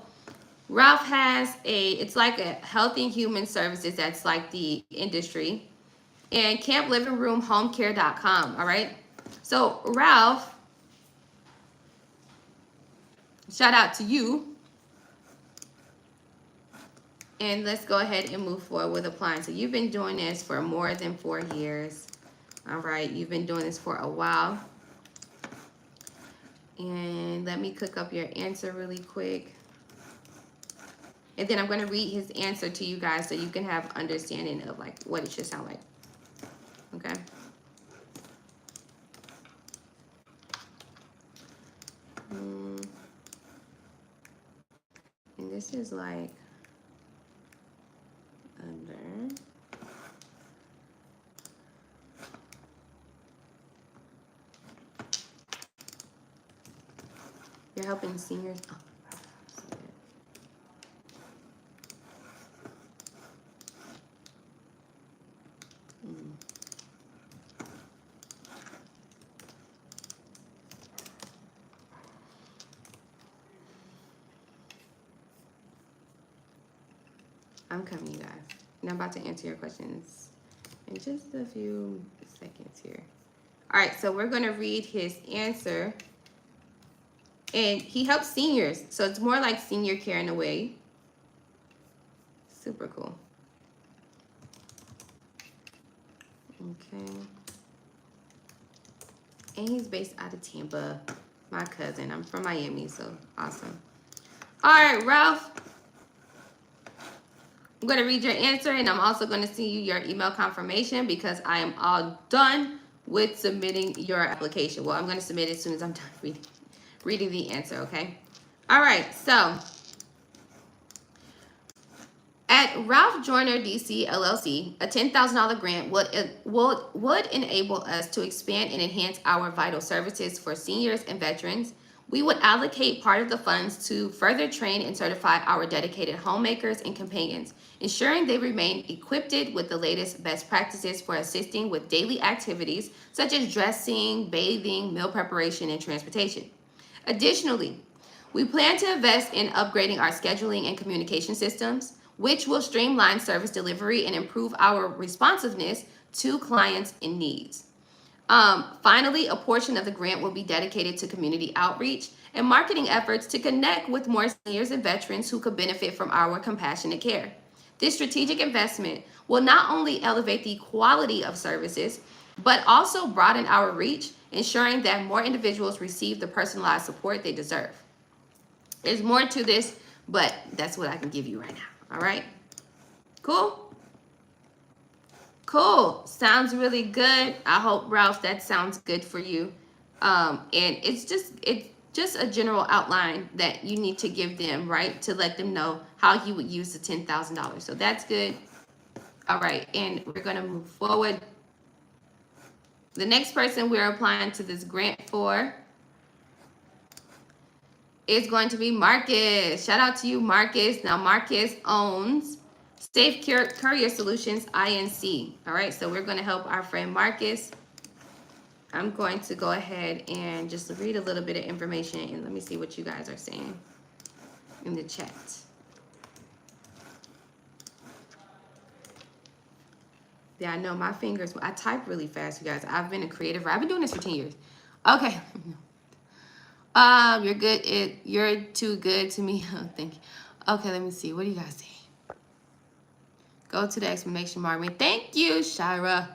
Ralph has it's like a Healthy and Human Services. That's like the industry. And camplivingroomhomecare.com, all right? So Ralph, shout out to you. And let's go ahead and move forward with applying. So you've been doing this for more than 4 years. All right, you've been doing this for a while. And let me cook up your answer really quick. And then I'm going to read his answer to you guys so you can have understanding of like what it should sound like. Okay. And this is like under. You're helping seniors. Oh, I'm coming, you guys. And I'm about to answer your questions in just a few seconds here. All right, so we're going to read his answer. And he helps seniors. So it's more like senior care in a way. Super cool. Okay. And he's based out of Tampa. My cousin. I'm from Miami, so awesome. All right, Ralph. I'm going to read your answer, and I'm also going to send you your email confirmation because I am all done with submitting your application. Well, I'm going to submit it as soon as I'm done reading the answer, okay? All right, so At Ralph Joyner DC LLC, a $10,000 grant would enable us to expand and enhance our vital services for seniors and veterans. We would allocate part of the funds to further train and certify our dedicated homemakers and companions, ensuring they remain equipped with the latest best practices for assisting with daily activities such as dressing, bathing, meal preparation, and transportation. Additionally, we plan to invest in upgrading our scheduling and communication systems, which will streamline service delivery and improve our responsiveness to clients' and needs. Finally, a portion of the grant will be dedicated to community outreach and marketing efforts to connect with more seniors and veterans who could benefit from our compassionate care. This strategic investment will not only elevate the quality of services, but also broaden our reach, ensuring that more individuals receive the personalized support they deserve. There's more to this, but that's what I can give you right now. All right? Cool? Cool. Sounds really good. I hope, Ralph, that sounds good for you. And it's just a general outline that you need to give them, right? To let them know how you would use the $10,000. So that's good. All right. And we're going to move forward. The next person we're applying to this grant for is going to be Marcus. Shout out to you, Marcus. Now, Marcus owns Safe Courier Solutions, INC. All right, so we're going to help our friend Marcus. I'm going to go ahead and just read a little bit of information, and let me see what you guys are saying in the chat. Yeah, I know my fingers, I type really fast, you guys. I've been a creative. I've been doing this for 10 years. Okay. You're good. You're too good to me. Thank you. Okay, let me see. What do you guys say? Go to the exclamation mark. Thank you, Shira.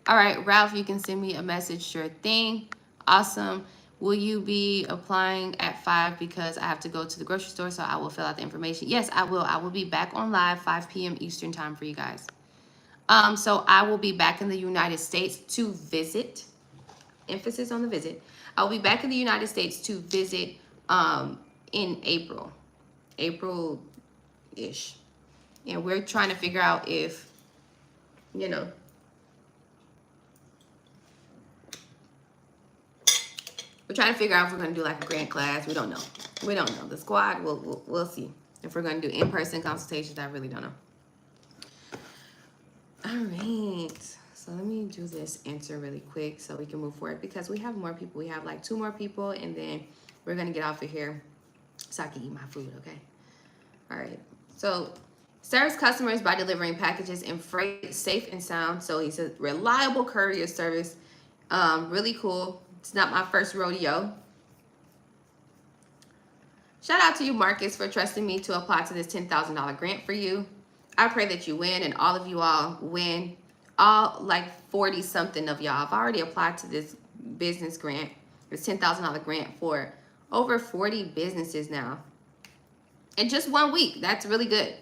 All right, Ralph, you can send me a message. Sure thing. Awesome. Will you be applying at 5 because I have to go to the grocery store, so I will fill out the information? Yes, I will. I will be back on live 5 p.m. Eastern time for you guys. So I will be back in the United States to visit. Emphasis on the visit. I'll be back in the United States to visit in April-ish. And we're trying to figure out if, you know, we're trying to figure out if we're going to do like a grant class. We don't know. We don't know. The squad, we'll see. If we're going to do in-person consultations, I really don't know. All right. So let me do this answer really quick so we can move forward because we have more people. We have like 2 more people, and then we're going to get off of here so I can eat my food, okay? All right. So serves customers by delivering packages and freight safe and sound. So he's a reliable courier service. Really cool. It's not my first rodeo. Shout out to you, Marcus, for trusting me to apply to this $10,000 grant for you. I pray that you win and all of you all win. All like 40 something of y'all. I've already applied to this business grant, this $10,000 grant for over 40 businesses now. In just 1 week. That's really good.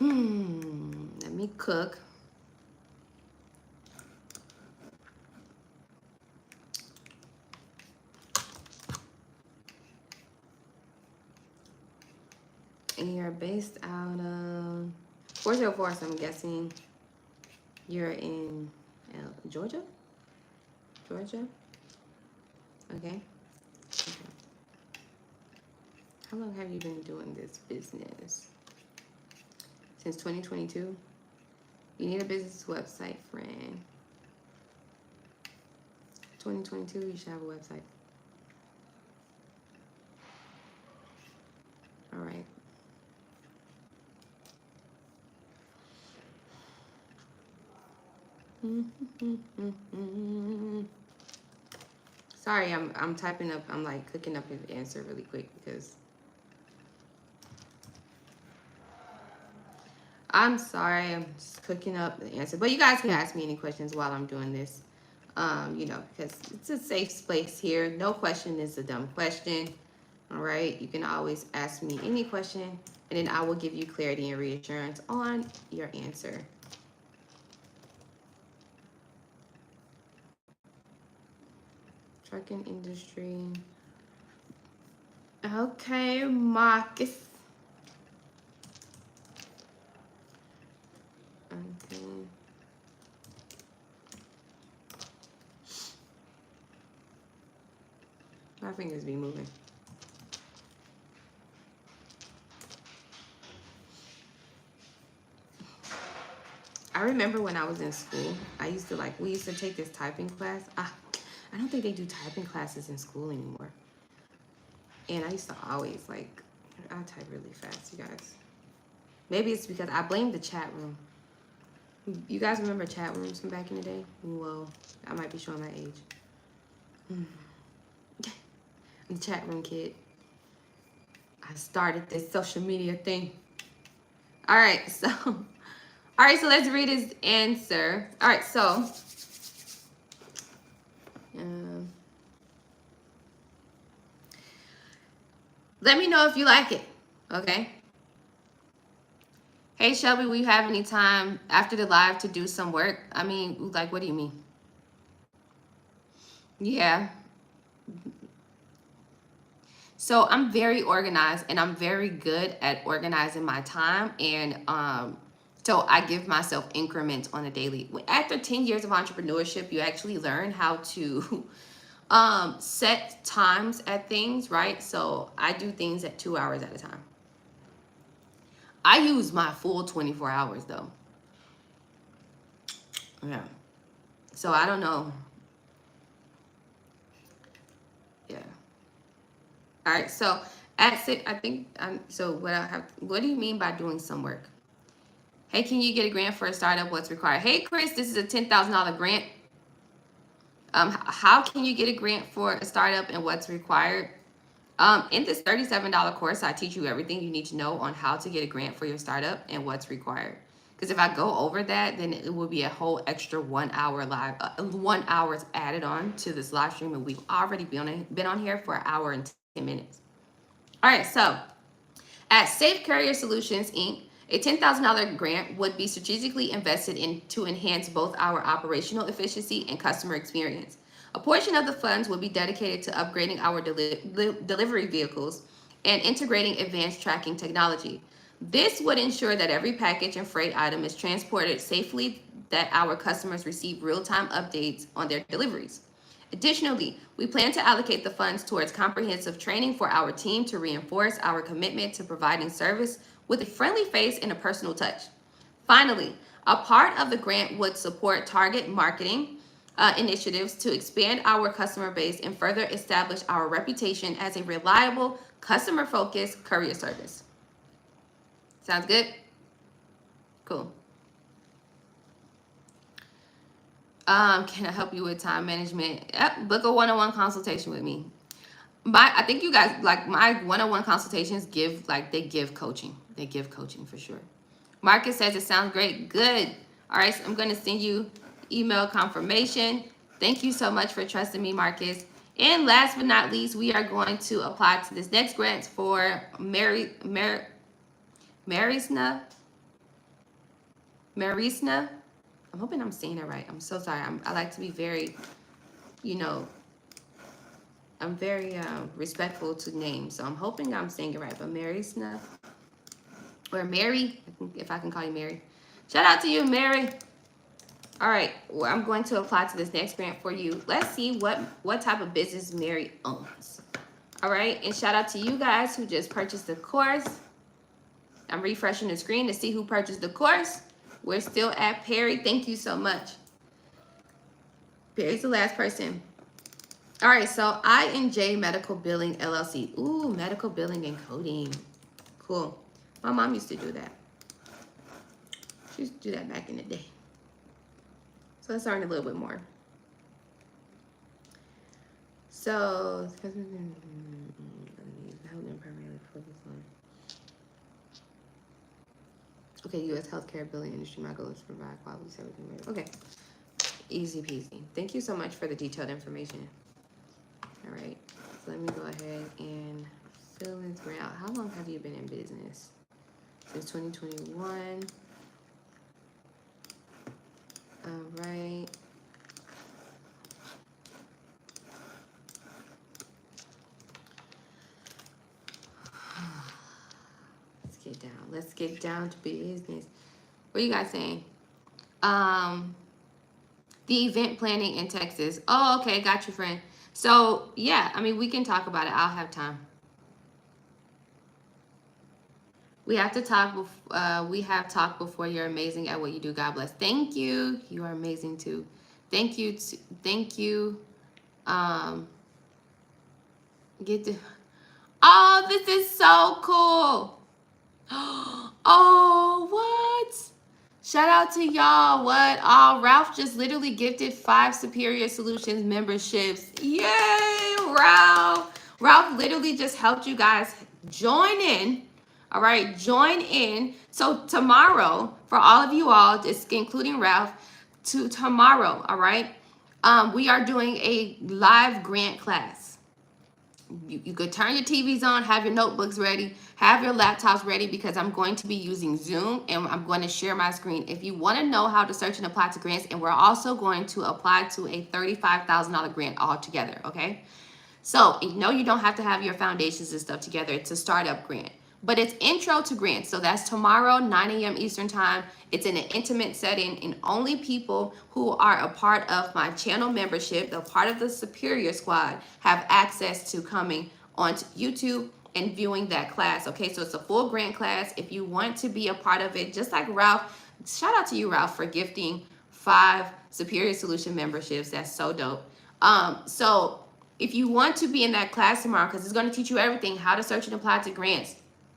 Let me cook. And you're based out of 404, so I'm guessing you're in Georgia? Georgia? Okay. How long have you been doing this business? Since 2022? You need a business website, friend. 2022, you should have a website. All right. Sorry, I'm typing up, I'm like cooking up his answer really quick because I'm sorry, I'm just cooking up the answer. But you guys can ask me any questions while I'm doing this. You know, because it's a safe space here. No question is a dumb question. All right, you can always ask me any question, and then I will give you clarity and reassurance on your answer. trucking industry. Okay, Marcus. Okay. My fingers be moving. I remember when I was in school, we used to take this typing class. I don't think they do typing classes in school anymore. And I used to always I type really fast, you guys. Maybe it's because I blame the chat room. You guys remember chat rooms from back in the day? Whoa, I might be showing my age. I'm the chat room kid. I started this social media thing. All right, so let's read his answer. All right, so let me know if you like it, okay? Hey, Shelby, will you have any time after the live to do some work? I mean, like, what do you mean? Yeah. So I'm very organized and I'm very good at organizing my time. And so I give myself increments on a daily. After 10 years of entrepreneurship, you actually learn how to set times at things, right? So I do things at 2 hours at a time. I use my full 24 hours though. Yeah. So I don't know. Yeah. All right. So at 6, I think. So what do you mean by doing some work? Hey, can you get a grant for a startup? What's required? Hey, Chris, this is a $10,000 grant. How can you get a grant for a startup and what's required? In this $37 course, I teach you everything you need to know on how to get a grant for your startup and what's required. Because if I go over that, then it will be a whole extra 1 hour live, 1 hour's added on to this live stream, and we've already been on here for an hour and 10 minutes. All right, so at Safe Carrier Solutions, Inc., a $10,000 grant would be strategically invested in to enhance both our operational efficiency and customer experience. A portion of the funds will be dedicated to upgrading our delivery vehicles and integrating advanced tracking technology. This would ensure that every package and freight item is transported safely, that our customers receive real-time updates on their deliveries. Additionally, we plan to allocate the funds towards comprehensive training for our team to reinforce our commitment to providing service with a friendly face and a personal touch. Finally, a part of the grant would support target marketing initiatives to expand our customer base and further establish our reputation as a reliable, customer-focused courier service. Sounds good? Cool. Can I help you with time management? Yep, book a one-on-one consultation with me. I think you guys like my one-on-one consultations give coaching. They give coaching for sure. Marcus says it sounds great. Good. All right, so I'm going to send you email confirmation. Thank you so much for trusting me, Marcus. And last but not least, we are going to apply to this next grant for Marisna. I'm hoping I'm saying it right. I'm so sorry. I like to be very, I'm very respectful to names. So I'm hoping I'm saying it right. But Marisna, or Mary, if I can call you Mary. Shout out to you, Mary. All right, well, I'm going to apply to this next grant for you. Let's see what type of business Mary owns. All right, and shout out to you guys who just purchased the course. I'm refreshing the screen to see who purchased the course. We're still at Perry. Thank you so much. Perry's the last person. All right, so I&J Medical Billing LLC. Ooh, medical billing and coding. Cool. My mom used to do that. She used to do that back in the day. So let's learn a little bit more. So, okay, U.S. healthcare billing industry. My goal is to provide quality service. Okay, easy peasy. Thank you so much for the detailed information. All right, so let me go ahead and fill this grant. How long have you been in business? Since 2021. All right. let's get down to business. What are you guys saying? The event planning in Texas. Oh, okay, got you, friend. So yeah, I mean, we can talk about it. I'll have time. We have to talk. We have talked before. You're amazing at what you do. God bless. Thank you. You are amazing too. Thank you. Thank you. Um, get to. Oh, this is so cool. Oh, what? Shout out to y'all. What? Oh, Ralph just literally gifted 5 Superior Solutions memberships. Yay, Ralph. Ralph literally just helped you guys join in. All right, join in. So tomorrow, for all of you all, just including Ralph, to tomorrow, all right, we are doing a live grant class. You could turn your TVs on, have your notebooks ready, have your laptops ready, because I'm going to be using Zoom and I'm going to share my screen. If you want to know how to search and apply to grants, and we're also going to apply to a $35,000 grant altogether, okay? So no, you don't have to have your foundations and stuff together. It's a startup grant. But it's intro to grants. So that's tomorrow, 9 a.m. Eastern time. It's in an intimate setting, and only people who are a part of my channel membership, the part of the Superior Squad, have access to coming onto YouTube and viewing that class. Okay, so it's a full grant class. If you want to be a part of it, just like Ralph, shout out to you, Ralph, for gifting 5 Superior Solution memberships. That's so dope. So if you want to be in that class tomorrow, because it's going to teach you everything, how to search and apply to grants,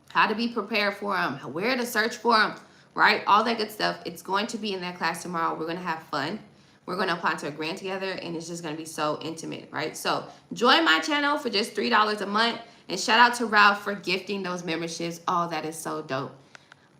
how to be prepared for them, where to search for them, right? All that good stuff. It's going to be in that class tomorrow. We're going to have fun. We're going to apply to a grant together, and it's just going to be so intimate, right? So join my channel for just $3 a month, and shout out to Ralph for gifting those memberships. Oh, that is so dope.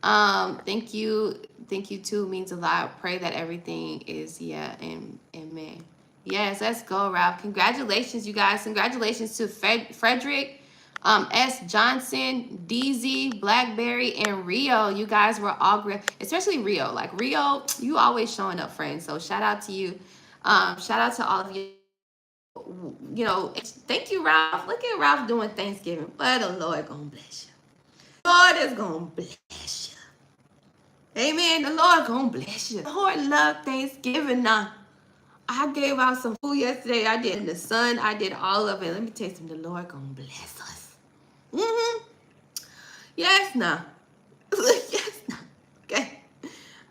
Thank you. Thank you too. Means a lot. Pray that everything is, yeah, and amen. Yes, let's go, Ralph. Congratulations, you guys. Congratulations to Frederick, S. Johnson, DZ, Blackberry, and Rio. You guys were all great, especially Rio. Like Rio, you always showing up, friend. So shout out to you. Shout out to all of you. You know, thank you, Ralph. Look at Ralph doing Thanksgiving. But the Lord gonna bless you. Lord is gonna bless you. Amen. The Lord gonna bless you. The Lord love Thanksgiving now. I gave out some food yesterday. I did in the sun. I did all of it. Let me tell you something. The Lord gonna bless us. Yes, now. Yes, now. Okay.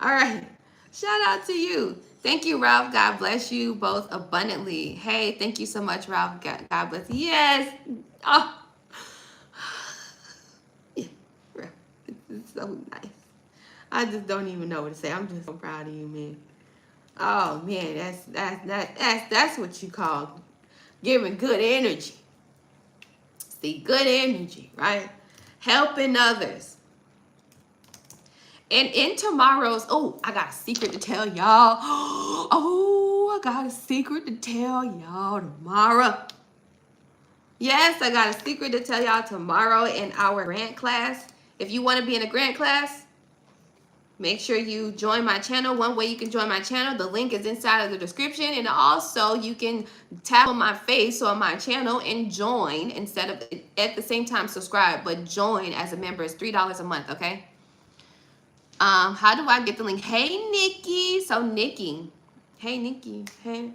All right. Shout out to you. Thank you, Ralph. God bless you both abundantly. Hey, thank you so much, Ralph. God bless you. Yes. Oh. Yeah, Ralph. This is so nice. I just don't even know what to say. I'm just so proud of you, man. Oh man, that's what you call giving good energy. See, good energy, right? Helping others. And in tomorrow's, oh, I got a secret to tell y'all. Oh, I got a secret to tell y'all tomorrow. Yes, I got a secret to tell y'all tomorrow in our grant class. If you want to be in a grant class, make sure you join my channel. One way you can join my channel, the link is inside of the description. And also you can tap on my face on my channel and join instead of at the same time subscribe, but join as a member. It's $3 a month, okay? How do I get the link? Hey, Nikki. So Nikki. Hey, Nikki. Hey,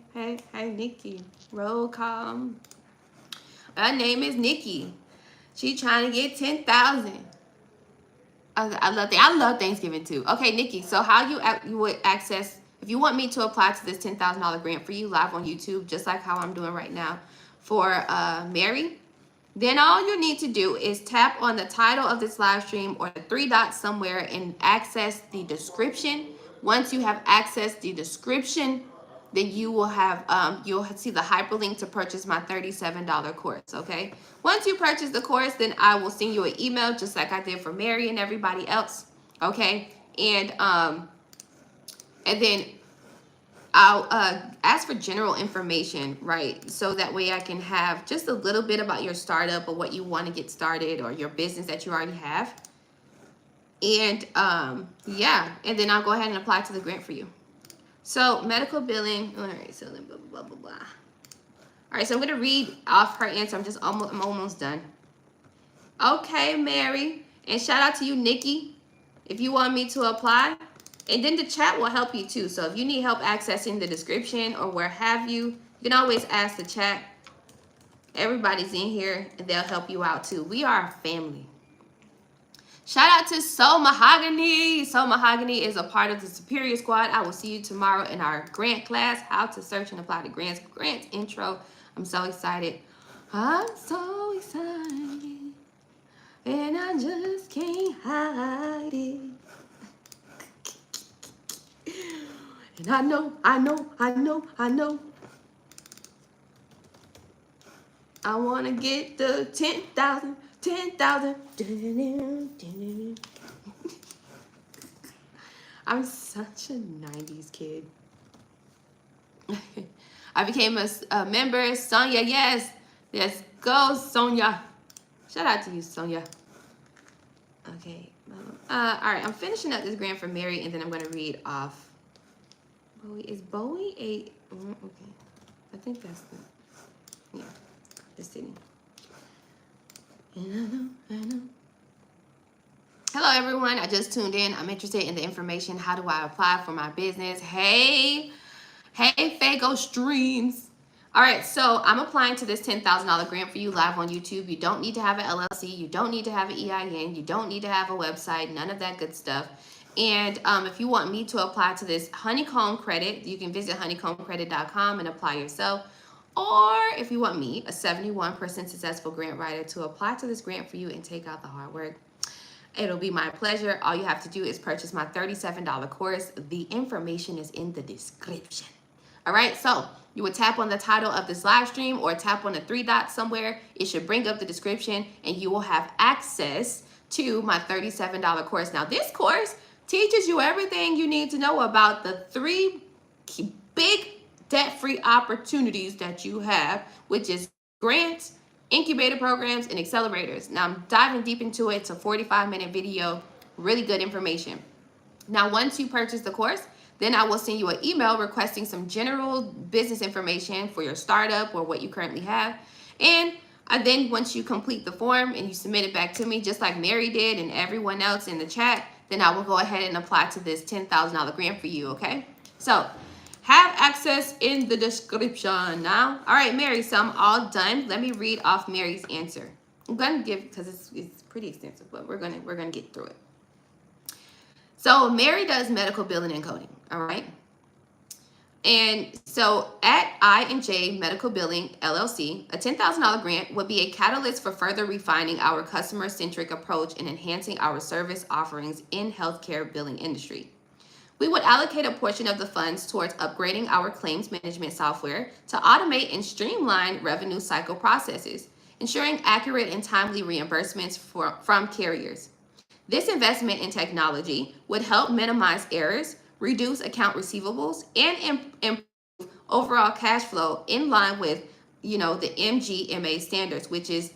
Nikki. Roll call. Her name is Nikki. She trying to get 10,000. I love Thanksgiving too. Okay, Nikki, so how you would access, if you want me to apply to this $10,000 grant for you live on YouTube, just like how I'm doing right now for Mary, then all you need to do is tap on the title of this live stream or the 3 dots somewhere and access the description. Once you have accessed the description, then you will have, you'll see the hyperlink to purchase my $37 course, okay? Once you purchase the course, then I will send you an email just like I did for Mary and everybody else, okay? And then I'll ask for general information, right? So that way I can have just a little bit about your startup or what you want to get started or your business that you already have. And yeah, and then I'll go ahead and apply to the grant for you. So medical billing, all right, so then blah, blah, blah, blah. All right, so I'm gonna read off her answer. I'm almost done. Okay, Mary, and shout out to you, Nikki. if you want me to apply. And then the chat will help you too. So if you need help accessing the description or where have you, you can always ask the chat. Everybody's in here and they'll help you out too. We are a family. Shout out to Soul Mahogany. Soul Mahogany is a part of the Superior Squad. I will see you tomorrow in our grant class, how to search and apply to grants. Grants intro. I'm so excited. I'm so excited. And I just can't hide it. And I know. I want to get the 10,000. I'm such a 90s kid. I became a member. Sonia, yes. Let's go, Sonia. Shout out to you, Sonia. Okay. All right, I'm finishing up this grant for Mary, and then I'm going to read off. Bowie, is Bowie a... okay. I think that's the... yeah. The city. And I know. Hello, everyone. I just tuned in. I'm interested in the information. How do I apply for my business? Hey, Fago Streams. All right, so I'm applying to this $10,000 grant for you live on YouTube. You don't need to have an LLC. You don't need to have an EIN. You don't need to have a website. None of that good stuff. And if you want me to apply to this Honeycomb Credit, you can visit honeycombcredit.com and apply yourself. Or if you want me, a 71% successful grant writer, to apply to this grant for you and take out the hard work, it'll be my pleasure. All you have to do is purchase my $37 course. The information is in the description. All right, so you would tap on the title of this live stream or tap on the 3 dots somewhere. It should bring up the description and you will have access to my $37 course. Now, this course teaches you everything you need to know about the 3 big debt-free opportunities that you have, which is grants, incubator programs, and accelerators. Now, I'm diving deep into it. It's a 45-minute video, really good information. Now, once you purchase the course, then I will send you an email requesting some general business information for your startup or what you currently have. And then once you complete the form and you submit it back to me, just like Mary did and everyone else in the chat, then I will go ahead and apply to this $10,000 grant for you, okay? So, have access in the description now. All right, Mary, so I'm all done. Let me read off Mary's answer. I'm gonna give, because it's pretty extensive, but we're gonna get through it. So Mary does medical billing and coding, all right? And so at I&J Medical Billing, LLC, a $10,000 grant would be a catalyst for further refining our customer-centric approach and enhancing our service offerings in healthcare billing industry. We would allocate a portion of the funds towards upgrading our claims management software to automate and streamline revenue cycle processes, ensuring accurate and timely reimbursements from carriers. This investment in technology would help minimize errors, reduce account receivables, and improve overall cash flow in line with, the MGMA standards, which is,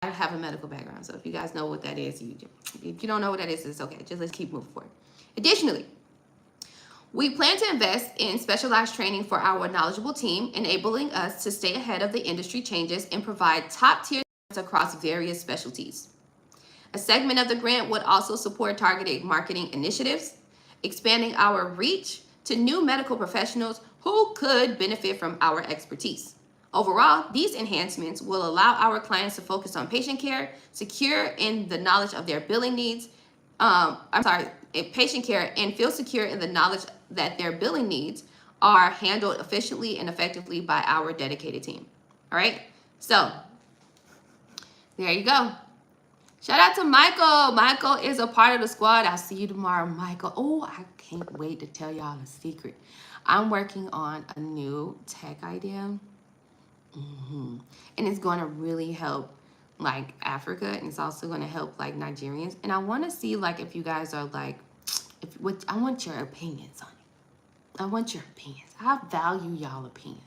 I have a medical background, so if you guys know what that is, if you don't know what that is, it's okay. Just let's keep moving forward. Additionally, we plan to invest in specialized training for our knowledgeable team, enabling us to stay ahead of the industry changes and provide top-tier service across various specialties. A segment of the grant would also support targeted marketing initiatives, expanding our reach to new medical professionals who could benefit from our expertise. Overall, these enhancements will allow our clients to focus on patient care, secure in the knowledge of their billing needs, patient care, and feel secure in the knowledge that their billing needs are handled efficiently and effectively by our dedicated team. All right, so there you go. Shout out to Michael. Michael is a part of the squad. I'll see you tomorrow, Michael. Oh, I can't wait to tell y'all a secret. I'm working on a new tech idea, and it's going to really help like Africa, and it's also going to help like Nigerians. And I want to see like if you guys are like, I want your opinions on it. I want your opinions. I value y'all opinions.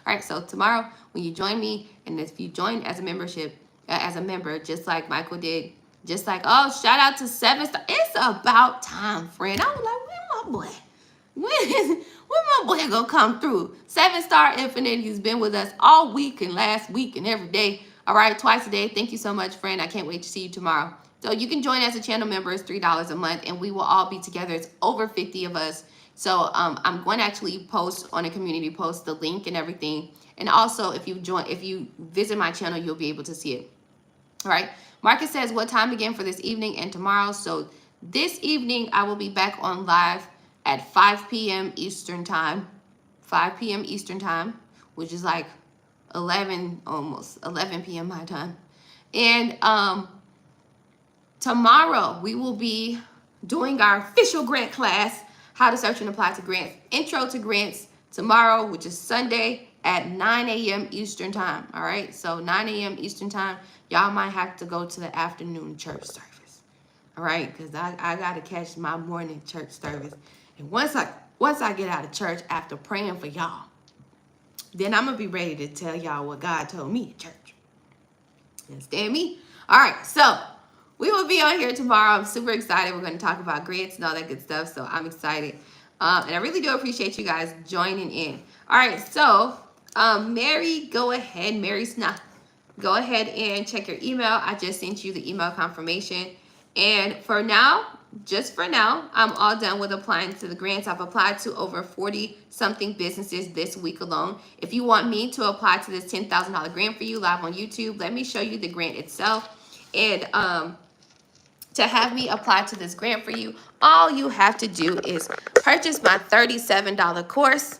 All right, so tomorrow when you join me, and if you join as a member, just like Michael did, just like, oh, shout out to 7 Star. It's about time, friend. I was like, where my boy? When my boy gonna come through? 7 Star Infinite, he's been with us all week and last week and every day. All right, twice a day. Thank you so much, friend. I can't wait to see you tomorrow. So you can join as a channel member. It's $3 a month, and we will all be together. It's over 50 of us. So I'm going to actually post on a community post the link and everything. And also, if you visit my channel, you'll be able to see it. All right. Marcus says, what time again for this evening and tomorrow? So this evening, I will be back on live at 5 p.m. Eastern time. 5 p.m. Eastern time, which is like 11 p.m. my time. And tomorrow, we will be doing our official grant class, how to search and apply to grants, intro to grants, tomorrow, which is Sunday at 9 a.m. Eastern time. All right, so 9 a.m. Eastern time, y'all might have to go to the afternoon church service. All right, because I got to catch my morning church service. And once I get out of church after praying for y'all, then I'm going to be ready to tell y'all what God told me at church. You understand me? All right, so we will be on here tomorrow. I'm super excited. We're going to talk about grants and all that good stuff, so I'm excited. And I really do appreciate you guys joining in. All right, so Mary, go ahead. Mary Snuff, go ahead and check your email. I just sent you the email confirmation. And for now, just for now, I'm all done with applying to the grants. I've applied to over 40-something businesses this week alone. If you want me to apply to this $10,000 grant for you live on YouTube, let me show you the grant itself. And to have me apply to this grant for you, all you have to do is purchase my $37 course.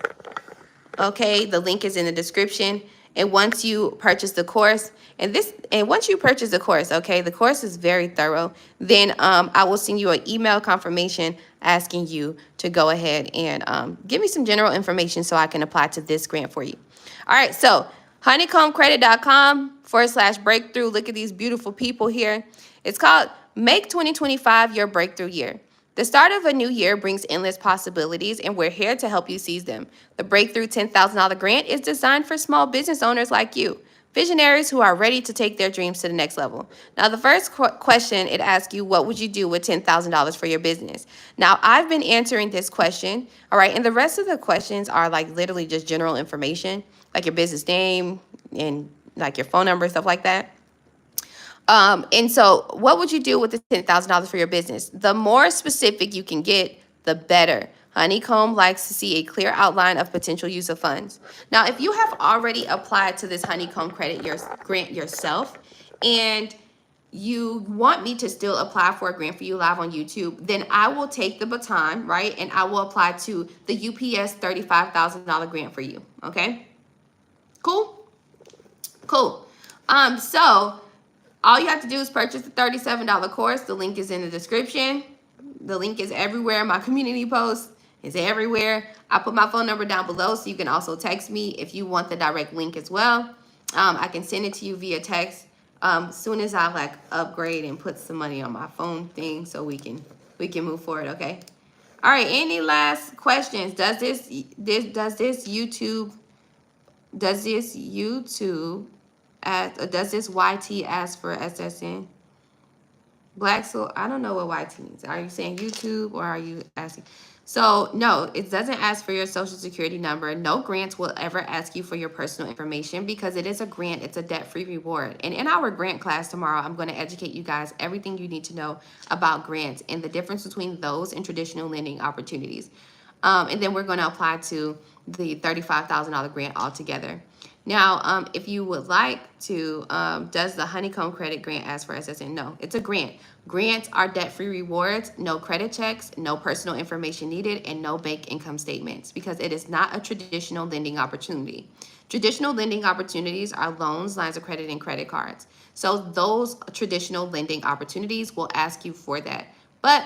Okay, the link is in the description. And once you purchase the course, once you purchase the course, okay, the course is very thorough, then I will send you an email confirmation asking you to go ahead and give me some general information so I can apply to this grant for you. All right, so honeycombcredit.com/breakthrough. Look at these beautiful people here. It's called Make 2025 Your Breakthrough Year. The start of a new year brings endless possibilities, and we're here to help you seize them. The Breakthrough $10,000 grant is designed for small business owners like you, visionaries who are ready to take their dreams to the next level. Now, the first question, it asks you, what would you do with $10,000 for your business? Now, I've been answering this question, all right, and the rest of the questions are like literally just general information, like your business name and like your phone number, stuff like that. And so what would you do with the $10,000 for your business? The more specific you can get, the better. Honeycomb likes to see a clear outline of potential use of funds. Now, if you have already applied to this Honeycomb Credit Grant yourself, and you want me to still apply for a grant for you live on YouTube, then I will take the baton, right? And I will apply to the UPS $35,000 grant for you, okay? Cool? Cool. So all you have to do is purchase the $37 course. The link is in the description. The link is everywhere. My community post is everywhere. I put my phone number down below, so you can also text me if you want the direct link as well. I can send it to you via text soon as I like upgrade and put some money on my phone thing, so we can move forward. Okay. All right. Any last questions? Does this YouTube does this YT ask for SSN? Black Soul, I don't know what YT means. Are you saying YouTube or are you asking? So no, it doesn't ask for your social security number. No grants will ever ask you for your personal information because it is a grant. It's a debt-free reward. And in our grant class tomorrow, I'm going to educate you guys everything you need to know about grants and the difference between those and traditional lending opportunities. And then we're going to apply to the $35,000 grant altogether. Now, if you would like to, does the Honeycomb Credit Grant ask for SSN? No, it's a grant. Grants are debt-free rewards, no credit checks, no personal information needed, and no bank income statements because it is not a traditional lending opportunity. Traditional lending opportunities are loans, lines of credit, and credit cards. So those traditional lending opportunities will ask you for that. But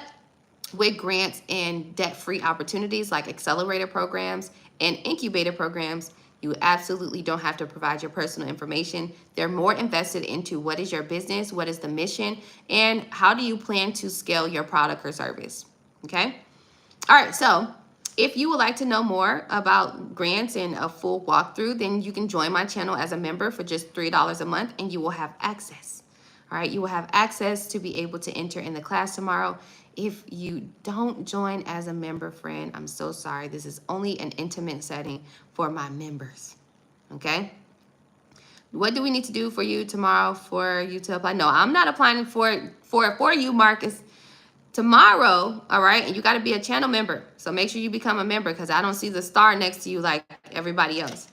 with grants and debt-free opportunities like accelerator programs and incubator programs, you absolutely don't have to provide your personal information. They're more invested into what is your business, what is the mission, and how do you plan to scale your product or service, okay? All right, so if you would like to know more about grants and a full walkthrough, then you can join my channel as a member for just $3 a month, and you will have access. All right, you will have access to be able to enter in the class tomorrow. If you don't join as a member, friend, I'm so sorry. This is only an intimate setting for my members, okay? What do we need to do for you tomorrow for you to apply? No, I'm not applying for you, Marcus. Tomorrow, all right, and you got to be a channel member. So make sure you become a member because I don't see the star next to you like everybody else.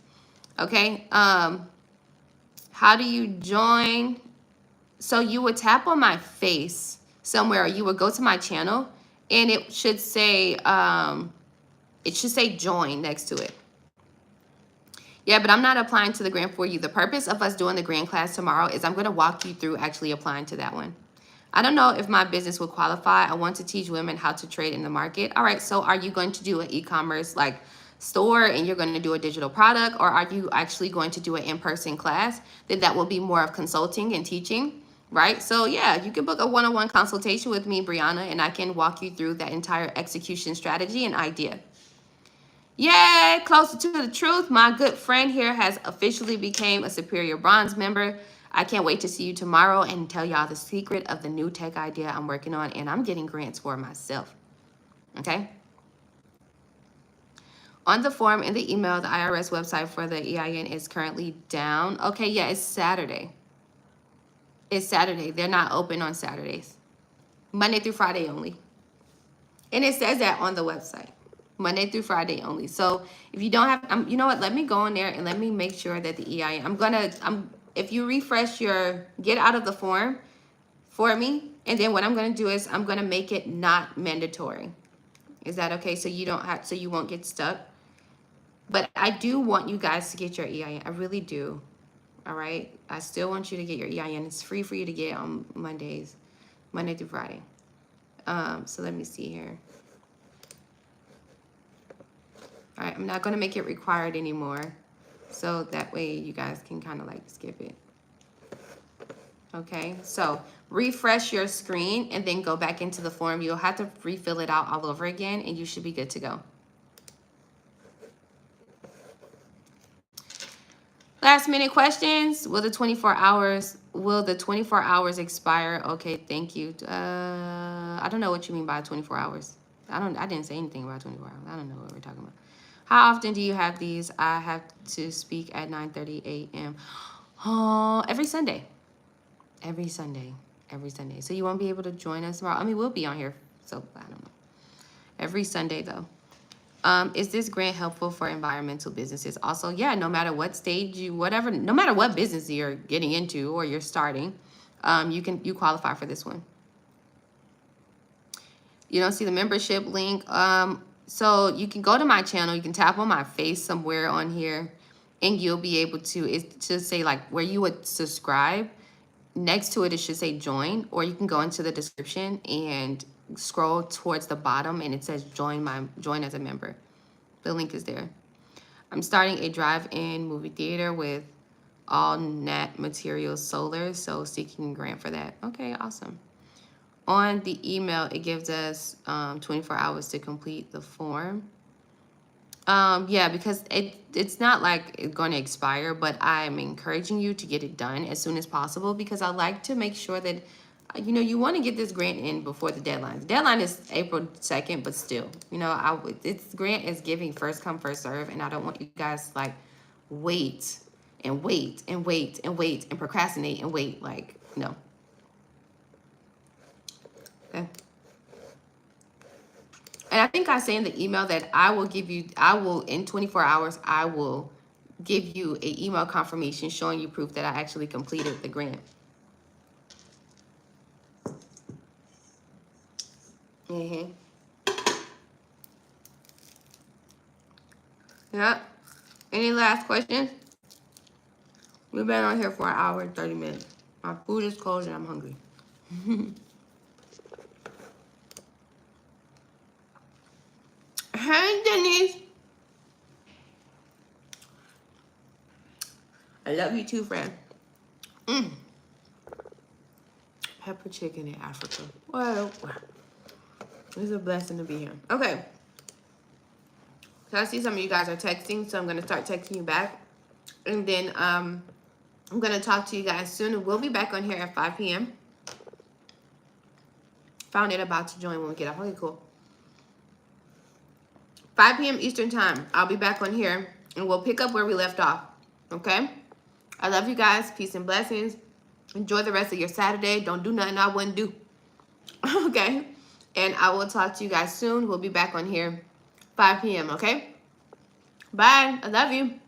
Okay. How do you join? So you would tap on my face somewhere, or you would go to my channel, and it should say join next to it. Yeah, but I'm not applying to the grant for you. The purpose of us doing the grant class tomorrow is I'm going to walk you through actually applying to that one. I don't know if my business will qualify. I want to teach women how to trade in the market. All right, so are you going to do an e-commerce like store and you're going to do a digital product, or are you actually going to do an in-person class? Then that will be more of consulting and teaching, right? So yeah, you can book a one-on-one consultation with me, Brianna, and I can walk you through that entire execution strategy and idea. Yay, closer to the truth. My good friend here has officially became a Superior Bronze member. I can't wait to see you tomorrow and tell y'all the secret of the new tech idea I'm working on, and I'm getting grants for myself. Okay? On the form in the email, the IRS website for the EIN is currently down. Okay, yeah, it's Saturday. It's Saturday. They're not open on Saturdays. Monday through Friday only. And it says that on the website. Monday through Friday only. So if you don't have, you know what? Let me go in there and let me make sure that the EIN, if you refresh get out of the form for me, and then what I'm going to do is I'm going to make it not mandatory. Is that okay? So you won't get stuck. But I do want you guys to get your EIN. I really do. All right. I still want you to get your EIN. It's free for you to get on Mondays, Monday through Friday. So let me see here. All right, I'm not going to make it required anymore. So that way you guys can kind of like skip it. Okay, so refresh your screen and then go back into the form. You'll have to refill it out all over again and you should be good to go. Last minute questions. Will the 24 hours expire? Okay, thank you. I don't know what you mean by 24 hours. I didn't say anything about 24 hours. I don't know what we're talking about. How often do you have these? I have to speak at 9:30 a.m. Oh, every Sunday. Every Sunday. Every Sunday. So you won't be able to join us tomorrow. I mean, we'll be on here. So I don't know. Every Sunday though. Is this grant helpful for environmental businesses? Also, yeah, no matter what stage no matter what business you're getting into or you're starting, you qualify for this one. You don't see the membership link. So you can go to my channel, you can tap on my face somewhere on here, and you'll be able to, it should say like where you would subscribe. Next to it, it should say join, or you can go into the description and scroll towards the bottom and it says join as a member. The link is there. I'm starting a drive-in movie theater with all net materials solar, so seeking a grant for that. Okay, awesome. On the email, it gives us 24 hours to complete the form. Yeah, because it's not like it's going to expire, but I'm encouraging you to get it done as soon as possible because I like to make sure that, you want to get this grant in before the deadline. The deadline is April 2nd, but still, this grant is giving first come, first serve, and I don't want you guys like wait and wait and wait and wait and procrastinate and wait. Like, no. Okay. And I think I say in the email that in 24 hours, I will give you an email confirmation showing you proof that I actually completed the grant. Mm-hmm. Yeah. Any last questions? We've been on here for an hour and 30 minutes. My food is cold and I'm hungry. Hey, Denise. I love you too, friend. Pepper chicken in Africa. Well, it's a blessing to be here. Okay. So I see some of you guys are texting, so I'm going to start texting you back. And then I'm going to talk to you guys soon. We'll be back on here at 5 p.m. Found it about to join when we get off. Okay, cool. 5 p.m. Eastern time. I'll be back on here, and we'll pick up where we left off. Okay? I love you guys. Peace and blessings. Enjoy the rest of your Saturday. Don't do nothing I wouldn't do. Okay? And I will talk to you guys soon. We'll be back on here 5 p.m., okay? Bye. I love you.